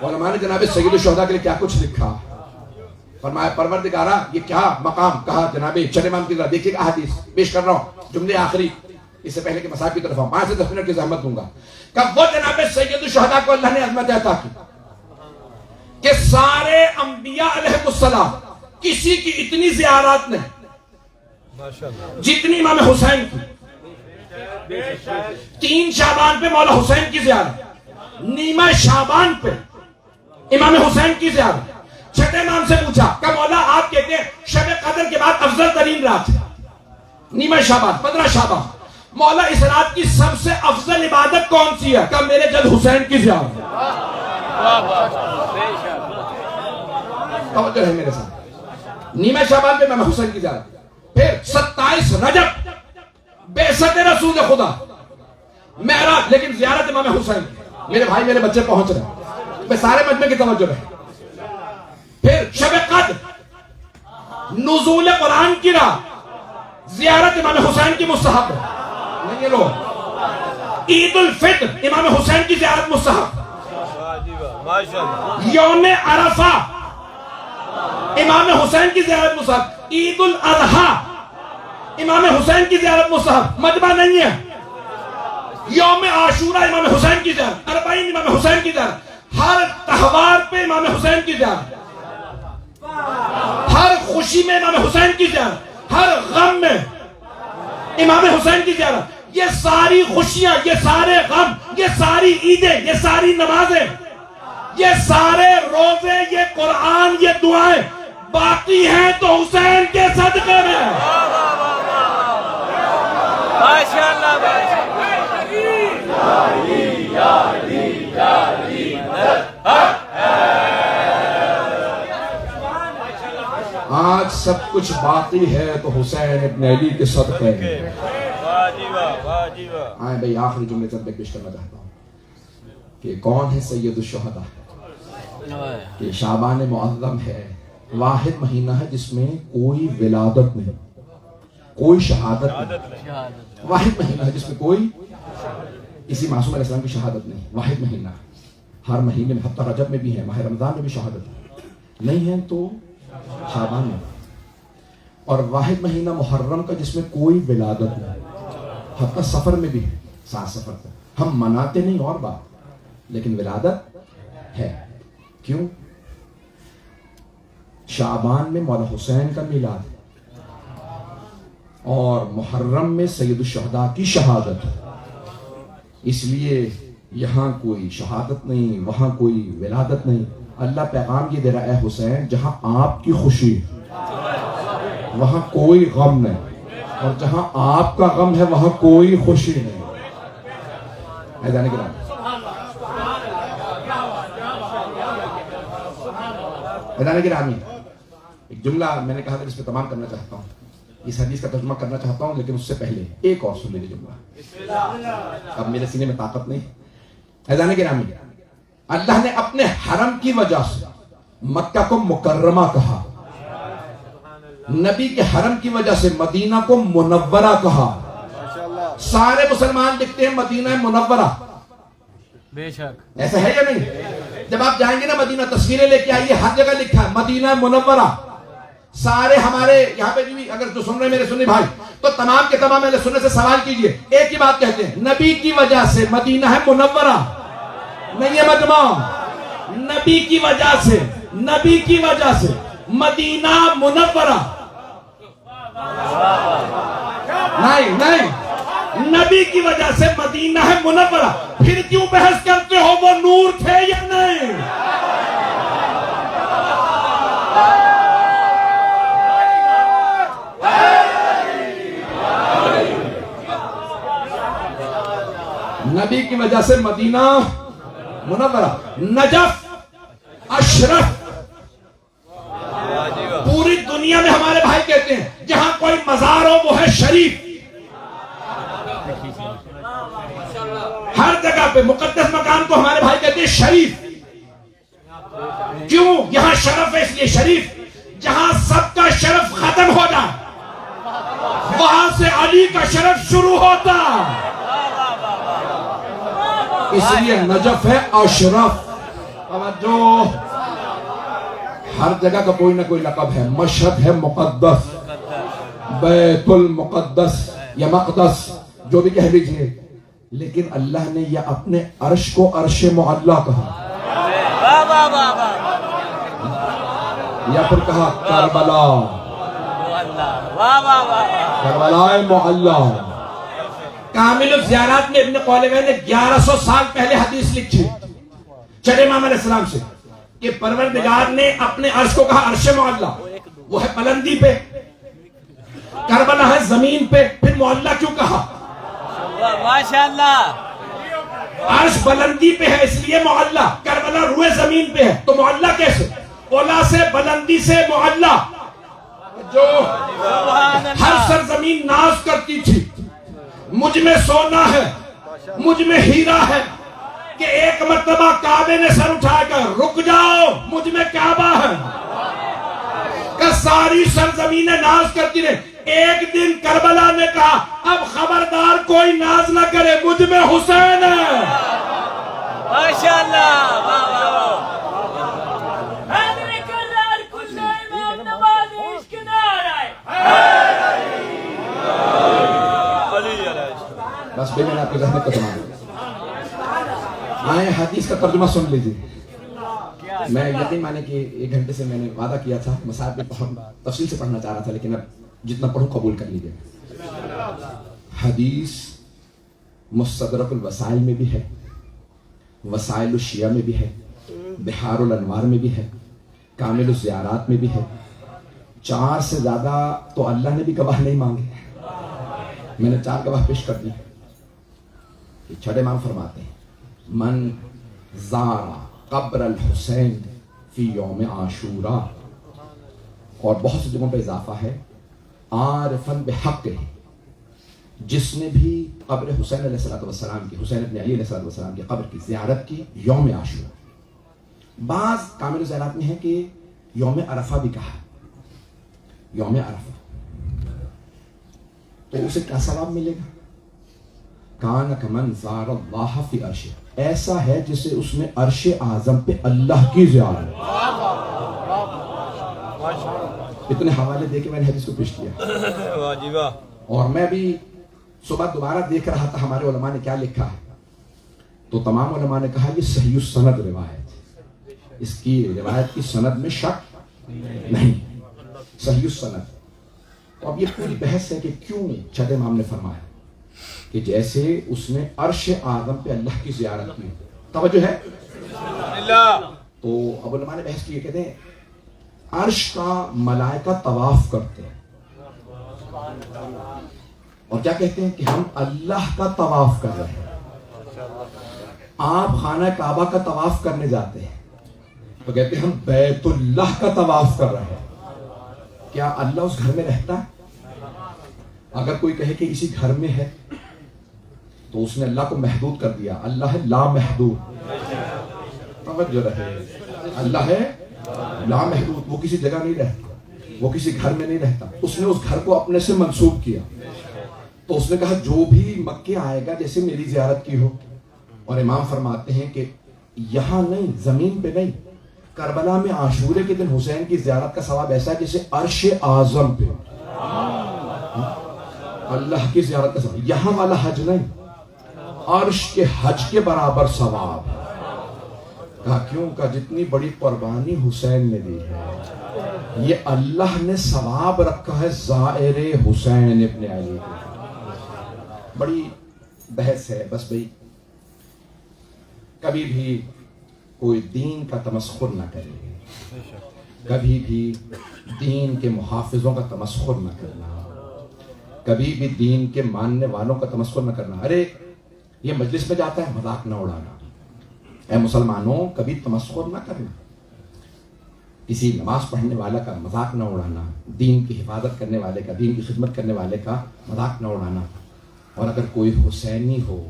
علماء نے جناب سید الشہداء کے لیے کیا کچھ لکھا. فرمایا پروردگارہ یہ کیا مقام کہا جناب چھ امام کی طرح. دیکھیے احادیث پیش کر رہا ہوں, جملے آخری, اس سے پہلے کہ مصاحف کی طرف آؤں, 5 سے 10 منٹ کی زحمت دوں گا. کہ وہ جناب سید الشہداء کو اللہ نے عظمت عطا کی کہ سارے انبیاء علیہ السلام کسی کی اتنی زیارات نہیں جتنی امام حسین کی. 3 شعبان پہ مولا حسین کی زیارت, نیمہ شعبان پہ امام حسین کی زیارت. چھٹے امام سے پوچھا کہ مولا آپ کہتے ہیں شب قدر کے بعد افضل ترین رات ہے نیمہ شعبان 15 شعبان, مولا اس رات کی سب سے افضل عبادت کون سی ہے؟ کہ میرے جد حسین کی زیارت. توجہ ہے میرے ساتھ, نیمہ شعبان پہ امام حسین کی زیارت. پھر 27 رجب بعثت رسول خدا معراج, لیکن زیارت امام حسین. میرے بھائی میرے بچے پہنچ رہے ہیں, میں سارے مجمع کی توجہ رہے. پھر شب قدر, نزول قرآن کی رات, زیارت امام حسین کی مستحب ہے. نہیں یہ لوگ عید الفطر امام حسین کی زیارت مستحب. یوم عرفہ امام حسین کی زیارت مستحب. عید الاضحیٰ امام حسین کی زیارت مستحب, مجمع نہیں ہے. یوم عاشورہ امام حسین کی زیارت, اربعین امام حسین کی زیارت. ہر تہوار پہ امام حسین کی زیارت, ہر خوشی میں امام حسین کی زیارت, ہر غم میں امام حسین کی زیارت. یہ ساری خوشیاں, یہ سارے غم, یہ ساری عیدیں, یہ ساری نمازیں, یہ سارے روزے, یہ قرآن, یہ دعائیں باقی ہیں تو حسین کے صدقے میں. آج سب کچھ باقی ہے تو حسین ابن علی کے صدقے میں. آئیں بھئی آخری جملے سے پیش کرنا چاہتا ہوں کہ کون ہے سید الشہداء. کہ شعبان معظم ہے, واحد مہینہ ہے جس میں کوئی ولادت نہیں, کوئی شہادت نہیں. واحد مہینہ ہے جس میں کوئی اسی معصوم علیہ السلام کی شہادت نہیں. واحد مہینہ, ہر مہینے میں, حتیٰ رجب میں بھی ہے, ماہ رمضان میں بھی شہادت نہیں ہے تو شعبان میں. اور واحد مہینہ محرم کا جس میں کوئی ولادت نہیں, حتیٰ سفر میں بھی, 7 سفر تک ہم مناتے نہیں اور بات, لیکن ولادت ہے. کیوں؟ شعبان میں مولا حسین کا میلاد اور محرم میں سید الشہداء کی شہادت, اس لیے یہاں کوئی شہادت نہیں, وہاں کوئی ولادت نہیں. اللہ پیغام یہ دے رہا ہے, اے حسین جہاں آپ کی خوشی وہاں کوئی غم نہیں, اور جہاں آپ کا غم ہے وہاں کوئی خوشی نہیں. ایدان کرام, ایدان کرامی, ایک جملہ میں نے کہا تھا اس پہ تمام کرنا چاہتا ہوں. اس حدیث کا ترجمہ کرنا چاہتا ہوں، لیکن اس سے پہلے ایک اور سن لیجیے جملہ، اب میرے سینے میں طاقت نہیں۔ عزیزان گرامی، اللہ نے اپنے حرم کی وجہ سے مکہ کو مکرمہ کہا، نبی کے حرم کی وجہ سے مدینہ کو منورہ کہا۔ سارے مسلمان لکھتے ہیں مدینہ منورہ، بے شک ایسا ہے یا نہیں؟ جب آپ جائیں گے نا مدینہ، تصویریں لے کے آئیے، ہر جگہ لکھا ہے مدینہ منورہ۔ سارے ہمارے یہاں پہ بھی اگر جو سن رہے میرے سنی بھائی، تو تمام کے تمام اہل سنت سے سوال کیجئے، ایک ہی بات کہتے ہیں، نبی کی وجہ سے مدینہ ہے منورہ، نہیں ہے مجمع۔ نبی کی وجہ سے، نبی کی وجہ سے مدینہ منورہ، نہیں نہیں، نبی کی وجہ سے مدینہ ہے منورہ۔ پھر کیوں بحث کرتے ہو وہ نور تھے یا نہیں؟ نبی کی وجہ سے مدینہ منورہ، نجف، اشرف، پوری دنیا میں ہمارے بھائی کہتے ہیں جہاں کوئی مزار ہو وہ ہے شریف۔ ہر جگہ پہ مقدس مکان کو ہمارے بھائی کہتے ہیں شریف۔ کیوں؟ یہاں شرف ہے اس لیے شریف، جہاں سب کا شرف ختم ہو جائے وہاں سے علی کا شرف شروع ہوتا، اس لیے نجف ہے اشرف۔ توجہ، ہر جگہ کا کوئی نہ کوئی لقب ہے۔ مشہد ہے مقدس، بیت المقدس یا مقدس، جو بھی کہہ لیجئے، لیکن اللہ نے یہ اپنے عرش کو عرش معلی کہا، یا پھر کہا کربلا، کربلا معلی۔ کامل الزیارات میں ابن قولوین نے 1100 سال پہلے حدیث لکھی چڑے امام علیہ السلام سے کہ پروردگار نے اپنے عرش کو کہا عرش معلی، وہ ہے بلندی پہ، کربلا ہے زمین پہ، پھر معلی کیوں کہا؟ ماشاءاللہ، عرش بلندی پہ ہے اس لیے معلی، کربلا روئے زمین پہ ہے تو معلی کیسے؟ اولا سے، بلندی سے معلی۔ جو ہر سرزمین ناز کرتی تھی مجھ میں سونا ہے، مجھ میں ہیرا ہے، کہ ایک مرتبہ کعبے نے سر اٹھا کر رک جاؤ مجھ میں کعبہ ہے، کہ ساری سرزمینیں ناز کرتی رہے۔ ایک دن کربلا نے کہا اب خبردار کوئی ناز نہ کرے، مجھ میں حسین ہے۔ ماشاءاللہ، بس بھی میں نے آپ کی رحمت کو سنا دیا۔ آئے حدیث کا ترجمہ سن لیجیے۔ میں یقین مانے کہ 1 گھنٹے سے میں نے وعدہ کیا تھا، مسائل پہ تفصیل سے پڑھنا چاہ رہا تھا، لیکن اب جتنا پڑھوں قبول کر لیجیے۔ حدیث مستدرک الوسائل میں بھی ہے، وسائل الشیعہ میں بھی ہے، بحار الانوار میں بھی ہے، کامل الزیارات میں بھی ہے۔ 4 سے زیادہ تو اللہ نے بھی گواہ نہیں مانگے، میں نے 4 گواہ پیش کر دی۔ چھٹے امام فرماتے ہیں من زار قبر الحسین فی یوم عاشورہ، اور بہت سی جگہوں پہ اضافہ ہے عارفاً بحق، جس نے بھی قبر حسین علیہ السلام کی، حسین ابن علی علیہ السلام کی قبر کی زیارت کی یوم عاشورہ۔ بعض کامل زیارات میں ہے کہ یوم عرفہ بھی کہا، یوم عرفہ، تو اسے کیا ثواب ملے گا؟ کان کمن زار اللہ فی عرش، ایسا ہے جسے اس نے عرش اعظم پہ اللہ کی زیارت۔ اتنے حوالے دے کے میں نے حدیث کو پیش کیا، اور میں بھی صبح دوبارہ دیکھ رہا تھا ہمارے علماء نے کیا لکھا ہے، تو تمام علماء نے کہا یہ صحیح السند روایت، اس کی روایت کی سند میں شک نہیں، صحیح السند۔ تو اب یہ پوری بحث ہے کہ کیوں چھٹے امام نے فرمایا کہ جیسے اس نے عرش اعظم پہ اللہ کی زیارت کی، توجہ ہے؟ تو اب علماء نے بحث کی، کہتے ہیں عرش کا ملائکہ طواف کرتے ہیں، اور کیا کہتے ہیں کہ ہم اللہ کا طواف کر رہے ہیں۔ آپ خانہ کعبہ کا طواف کرنے جاتے ہیں تو کہتے ہیں ہم بیت اللہ کا طواف کر رہے ہیں۔ کیا اللہ اس گھر میں رہتا ہے؟ اگر کوئی کہے کہ اسی گھر میں ہے تو اس نے اللہ کو محدود کر دیا. اللہ ہے لا محدود. توجہ رہے, اللہ ہے لا محدود. وہ کسی جگہ نہیں رہتا, وہ کسی گھر میں نہیں رہتا. اس نے اس گھر کو اپنے سے منسوب کیا. تو اس نے کہا جو بھی مکے آئے گا جیسے میری زیارت کی ہو. اور امام فرماتے ہیں کہ یہاں نہیں, زمین پہ نہیں, کربلا میں عاشورے کے دن حسین کی زیارت کا ثواب ایسا ہے جیسے عرش اعظم پہ اللہ کی زیارت کا ثواب. یہاں والا حج نہیں, عرش کے حج کے برابر ثواب. کہا کیوں؟ کا جتنی بڑی قربانی حسین نے دی ہے یہ اللہ نے ثواب رکھا ہے زائر حسین ابن علی کو. بڑی بحث ہے. بس بھئی کبھی بھی کوئی دین کا تمسخر نہ کرے, کبھی بھی دین کے محافظوں کا تمسخر نہ کرنا, کبھی بھی دین کے ماننے والوں کا تمسخر نہ کرنا. ارے یہ مجلس میں جاتا ہے, مذاق نہ اڑانا. اے مسلمانوں, کبھی تمسخر نہ کرنا, کسی نماز پڑھنے والا کا مذاق نہ اڑانا, دین کی حفاظت کرنے والے کا, دین کی خدمت کرنے والے کا مذاق نہ اڑانا. اور اگر کوئی حسینی ہو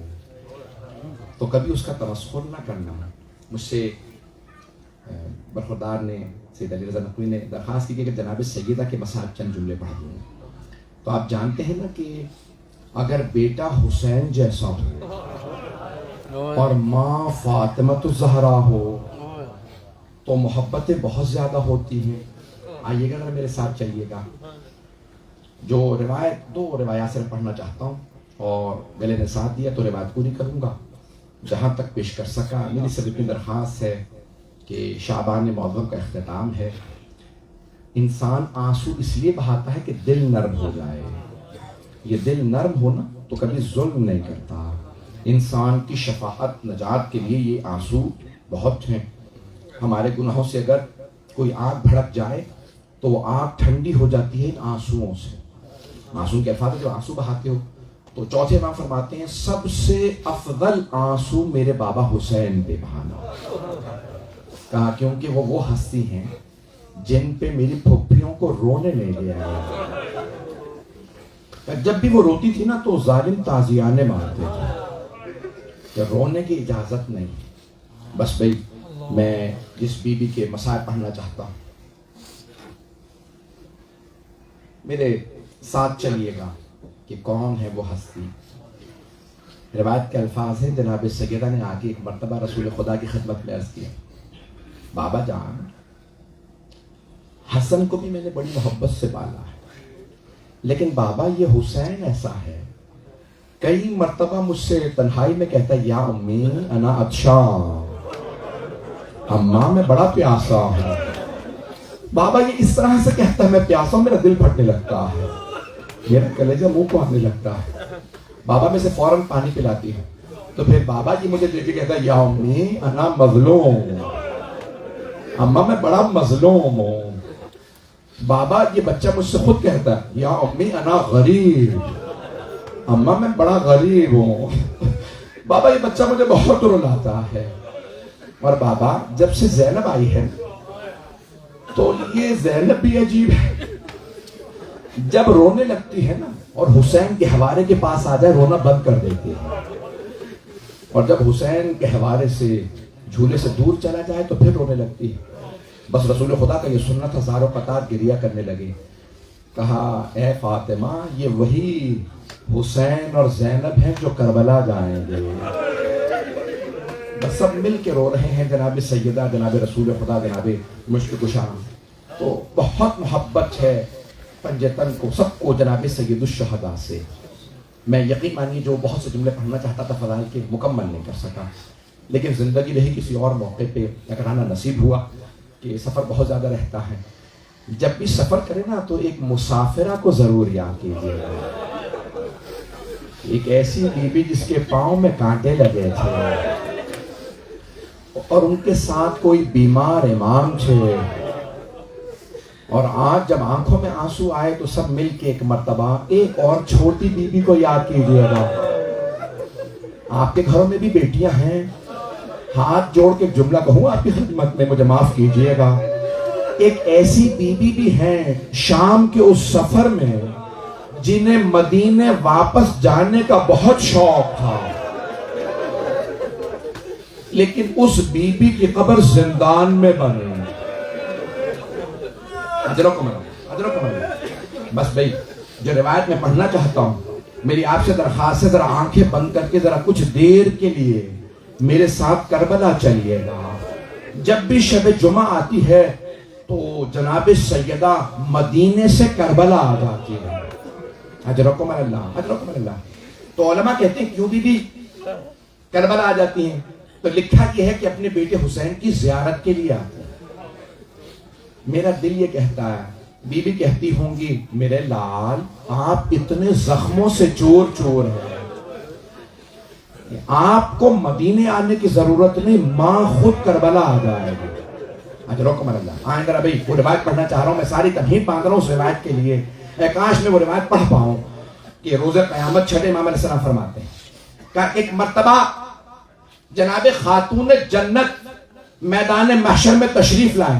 تو کبھی اس کا تمسخر نہ کرنا. مجھ سے برخوردار نے, سید علی رضا نقوی نے درخواست کی کہ جناب سیدہ کے مسائل چند جملے پڑھ دوں. تو آپ جانتے ہیں نا کہ اگر بیٹا حسین جیسا ہو اور ماں فاطمۃ الزہرا ہو تو محبتیں بہت زیادہ ہوتی ہیں. آئیے گا میرے ساتھ, چلیے گا. جو روایت, دو روایات سے پڑھنا چاہتا ہوں اور گلے نے ساتھ دیا تو روایت پوری کروں گا جہاں تک پیش کر سکا. میری سب کی درخواست ہے کہ شعبان معظم کا اختتام ہے. انسان آنسو اس لیے بہاتا ہے کہ دل نرم ہو جائے. یہ دل نرم ہونا تو کبھی ظلم نہیں کرتا. انسان کی شفاعت نجات کے لیے یہ آنسو بہت ہیں. ہمارے گناہوں سے اگر کوئی آگ بھڑک جائے تو وہ آگ ٹھنڈی ہو جاتی ہے ان آنسوؤں سے. آنسو کے الفاظ جو آنسو بہاتے ہو. تو چوتھے امام فرماتے ہیں سب سے افضل آنسو میرے بابا حسین پہ بہانا. کہا کیونکہ وہ ہستی ہیں جن پہ میری پھوپھیوں کو رونے نہیں لے آئے. جب بھی وہ روتی تھی نا تو ظالم تازیانے مارتے تھے کہ رونے کی اجازت نہیں. بس بھئی میں جس بی بی کے مسائل پڑھنا چاہتا ہوں, میرے ساتھ چلیے گا کہ کون ہے وہ ہستی. روایت کے الفاظ ہیں, جناب سیدہ نے آ کے ایک مرتبہ رسول خدا کی خدمت میں عرض کیا, بابا جان حسن کو بھی میں نے بڑی محبت سے پالا ہے, لیکن بابا یہ حسین ایسا ہے, کئی مرتبہ مجھ سے تنہائی میں کہتا ہے یا امی انا اچھا, اماں میں بڑا پیاسا ہوں. بابا یہ اس طرح سے کہتا ہے میں پیاسا ہوں, میرا دل پھٹنے لگتا ہے, میرا کلیجہ منہ کو آنے لگتا ہے. بابا میں سے فوراً پانی پلاتی ہے تو پھر بابا جی مجھے دیکھ کے کہتا ہے یا امی انا مظلوم, اماں میں بڑا مظلوم ہوں. بابا یہ بچہ مجھ سے خود کہتا ہے یا امی انا غریب, اماں میں بڑا غریب ہوں. بابا یہ بچہ مجھے بہت رلاتا ہے. اور بابا جب سے زینب آئی ہے تو یہ زینب بھی عجیب ہے, جب رونے لگتی ہے نا اور حسین کے حوالے کے پاس آ جائے رونا بند کر دیتی ہے, اور جب حسین کے حوالے سے جھولے سے دور چلا جائے تو پھر رونے لگتی ہے. بس رسول خدا کا یہ سننا تھا, زاروں قطار گریہ کرنے لگے. کہا اے فاطمہ یہ وہی حسین اور زینب ہیں جو کربلا جائیں گے. بس سب مل کے رو رہے ہیں, جناب سیدہ, جناب رسول خدا, جناب مشک کشا. تو بہت محبت ہے پنجتن کو سب کو جناب سید الشہداء سے. میں یقین مانیے جو بہت سے جملے پڑھنا چاہتا تھا فضائل کے مکمل نہیں کر سکا, لیکن زندگی رہی کسی اور موقع پہ ٹکرانا نصیب ہوا کہ سفر بہت زیادہ رہتا ہے. جب بھی سفر کرے نا تو ایک مسافرہ کو ضرور یاد کیجیے گا, ایک ایسی بیوی جس کے پاؤں میں کانٹے لگے تھے اور ان کے ساتھ کوئی بیمار امام تھے, اور آج جب آنکھوں میں آنسو آئے تو سب مل کے ایک مرتبہ ایک اور چھوٹی بیوی کو یاد کیجیے گا. آپ کے گھروں میں بھی بیٹیاں ہیں, ہاتھ جوڑ کے جملہ کہوں آپ کی خدمت میں, مجھے معاف کیجیے گا. ایک ایسی بیوی بھی ہیں شام کے اس سفر میں جنہیں مدینے واپس جانے کا بہت شوق تھا، لیکن اس بی بی کی قبر زندان میں بنی۔ اجرکم اللہ۔ بس بھائی جو روایت میں پڑھنا چاہتا ہوں، میری آپ سے درخواست ہے، ذرا آنکھیں بند کر کے ذرا کچھ دیر کے لیے میرے ساتھ کربلا چلیے گا۔ جب بھی شب جمعہ آتی ہے تو جناب سیدہ مدینے سے کربلا آ جاتی ہے۔ اجرکم اللہ، اجرکم اللہ۔ تو علماء کہتے ہیں کیوں بی کربلا آ جاتی ہیں؟ تو لکھا یہ ہے کہ اپنے بیٹے حسین کی زیارت کے لیے آتے ہیں۔ میرا دل یہ کہتا ہے، بی بی کہتی ہوں گی میرے لال آپ اتنے زخموں سے چور چور ہیں، آپ کو مدینے آنے کی ضرورت نہیں، ماں خود کربلا آ جائے گی۔ اجرکم اللہ۔ آئیں ذرا بھائی وہ روایت پڑھنا چاہ رہا ہوں، میں ساری تمہید باندھ رہا ہوں اس روایت کے لیے، کاش میں وہ روایت پڑھ پاؤں کہ روز قیامت چھٹے امام علیہ السلام فرماتے ہیں کہ ایک مرتبہ جناب خاتون جنت میدان محشر میں تشریف لائیں،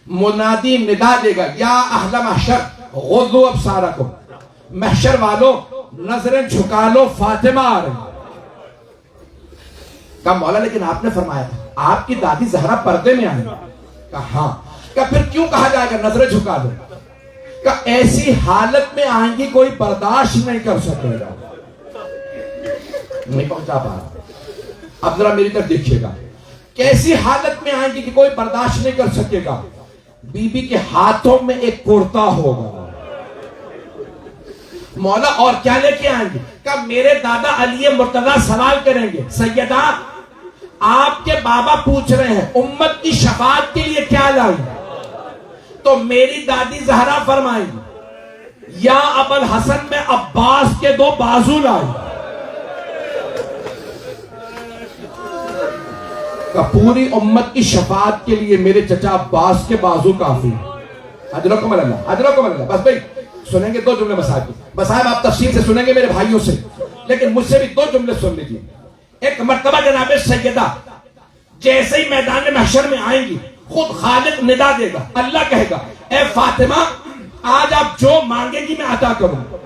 منادی ندا دے گا یا اہل محشر غضوا ابصارکم، محشر والوں نظریں جھکا لو فاطمہ آ رہی۔ کہا مولا لیکن آپ نے فرمایا تھا آپ کی دادی زہرا پردے میں آئیں۔ کہا ہاں۔ کہا پھر کیوں کہا جائے گا نظریں جھکا دو؟ کہا ایسی حالت میں آئیں گی کوئی برداشت نہیں کر سکے گا۔ نہیں پہنچا پا رہا، اب ذرا میری طرف دیکھیے گا، کیسی حالت میں آئیں گی کہ کوئی برداشت نہیں کر سکے گا؟ بی بی کے ہاتھوں میں ایک کرتا ہوگا۔ مولا اور کیا لے کے آئیں گے؟ کہ میرے دادا علی مرتضی سوال کریں گے سیدہ آپ کے بابا پوچھ رہے ہیں امت کی شفاعت کے لیے کیا لائیں؟ تو میری دادی زہرا فرمائیں گی یا ابوالحسن میں عباس کے 2 بازو لائیں۔ کہ پوری امت کی شفاعت کے لیے میرے چچا عباس کے بازو کافی۔ اجرکم اللہ، اجرکم اللہ۔ بس بھائی سنیں گے 2 جملے مسائل کی، بس صاحب آپ تفصیل سے سنیں گے میرے بھائیوں سے، لیکن مجھ سے بھی 2 جملے سن لیجیے۔ ایک مرتبہ جناب سیدہ جیسے ہی میدان محشر میں آئیں گی خود خالق ندا دے گا، اللہ کہے گا اے فاطمہ آج آپ جو مانگے گی میں عطا کروں گا،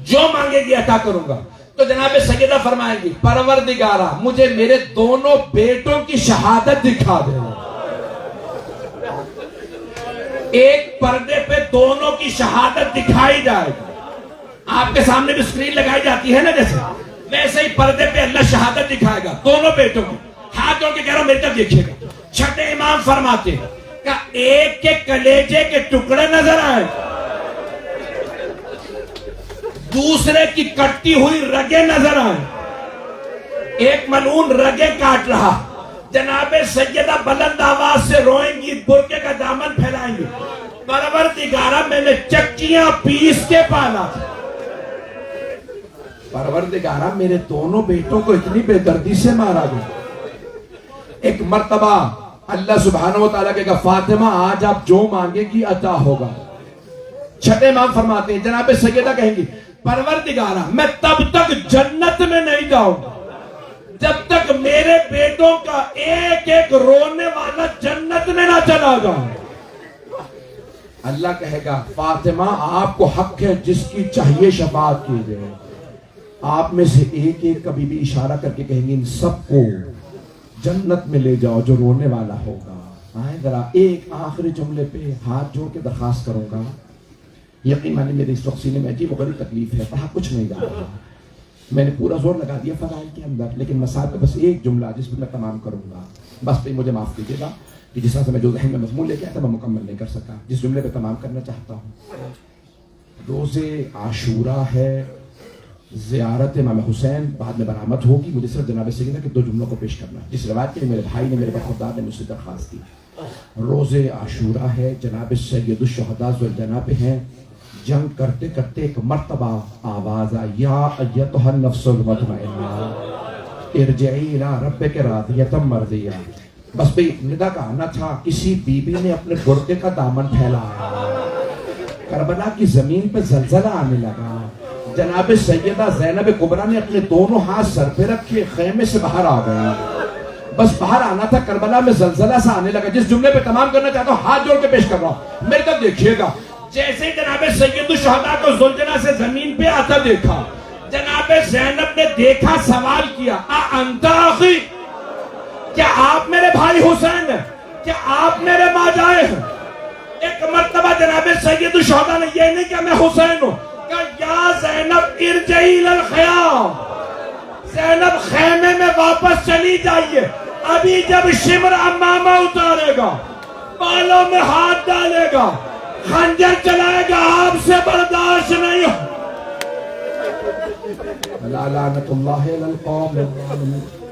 جو مانگے گی عطا کروں گا۔ تو جناب سیدہ فرمائیں گی پروردگارا مجھے میرے دونوں بیٹوں کی شہادت دکھا دے۔ ایک پردے پہ دونوں کی شہادت دکھائی جائے گی، آپ کے سامنے بھی سکرین لگائی جاتی ہے نا جیسے، ویسے ہی پردے پہ اللہ شہادت دکھائے گا دونوں بیٹوں کی۔ ہاتھ جوڑ کے کہہ رہا ہوں میری طرف دیکھیے گا۔ چھٹے امام فرماتے ہیں کہ ایک کے کلیجے کے ٹکڑے نظر آئے، دوسرے کی کٹتی ہوئی رگیں نظر آئیں، ایک ملعون رگیں کاٹ رہا۔ جناب سیدہ بلند آواز سے روئیں گی، برقعے کا دامن پھیلائیں گی، پروردگارہ میں نے چکیاں پیس کے پالا تھا، پروردگارہ میرے دونوں بیٹوں کو اتنی بے دردی سے مارا گیا۔ ایک مرتبہ اللہ سبحانہ و تعالیٰ کہے گا فاطمہ آج آپ جو مانگے گی عطا ہوگا۔ چھٹے امام فرماتے ہیں جناب سیدہ کہیں گی پروردگارہ میں تب تک جنت میں نہیں جاؤں جب تک میرے بیٹوں کا ایک ایک رونے والا جنت میں نہ چلا جاؤں۔ اللہ کہے گا فاطمہ آپ کو حق ہے جس کی چاہیے شفاعت کیجئے۔ آپ میں سے ایک ایک کبھی بھی اشارہ کر کے کہیں گے ان سب کو جنت میں لے جاؤ جو رونے والا ہوگا۔ آئیں ذرا ایک آخری جملے پہ ہاتھ جوڑ کے درخواست کروں گا، یقین مانے میرے اس وقت سینے میں عجیب و غریب تکلیف ہے، پڑھا کچھ نہیں جا رہا، میں نے پورا زور لگا دیا فضائل کے اندر، لیکن مسائل پہ بس ایک جملہ جس پہ میں تمام کروں گا، بس پہ مجھے معاف کیجیے گا کہ جس طرح سے میں جو ذہن میں مضمون لے کے آیا تھا میں مکمل نہیں کر سکا۔ جس جملے پہ تمام کرنا چاہتا ہوں، روز عاشورہ ہے، زیارت امام حسین بعد میں برآمد ہوگی، مجھے صرف جناب سیدہ کے 2 جملوں کو پیش کرنا ہے جس روایت کے لیے میرے بھائی نے، میرے برخوردار نے مجھ سے درخواست کی۔ روز عاشورہ ہے، جناب سید الشہداء ذوالجناح پہ ہیں، جنگ کرتے کرتے ایک مرتبہ آواز آئی یا ایتھا النفس المطمئنہ ارجعی الی ربک راضیۃ مرضیہ۔ بس بھئی ندا کا آنا تھا، کسی بی بی نے اپنے برقعے کا دامن پھیلایا، کربلا کی زمین پہ زلزلہ آنے لگا، جناب سیدہ زینب کبریٰ نے اپنے دونوں ہاتھ سر پہ رکھے خیمے سے باہر آ گیا، بس باہر آنا تھا، کربلا میں زلزلہ سا آنے لگا۔ جس جملے پہ تمام کرنا چاہتا ہوں ہاتھ جوڑ کے پیش کر رہا ہوں، میری طرف دیکھیے گا، جیسے جناب سید الشہداء کو زلجنا سے زمین پہ آتا دیکھا، جناب زینب نے دیکھا، سوال کیا انت اخی، کیا آپ میرے بھائی حسین ہیں؟ کیا آپ میرے ماجائے ہیں؟ ایک مرتبہ جناب سید الشہداء نے یہ نہیں کہ میں حسین ہوں، کہ یا زینب ارجعی للخیام، زینب خیمے میں واپس چلی جائیے، ابھی جب شمر امامہ اتارے گا، بالوں میں ہاتھ ڈالے گا، خنجر چلائے گا، آپ سے برداشت نہیں ہو. لعنت اللہ علی القوم الظالمین.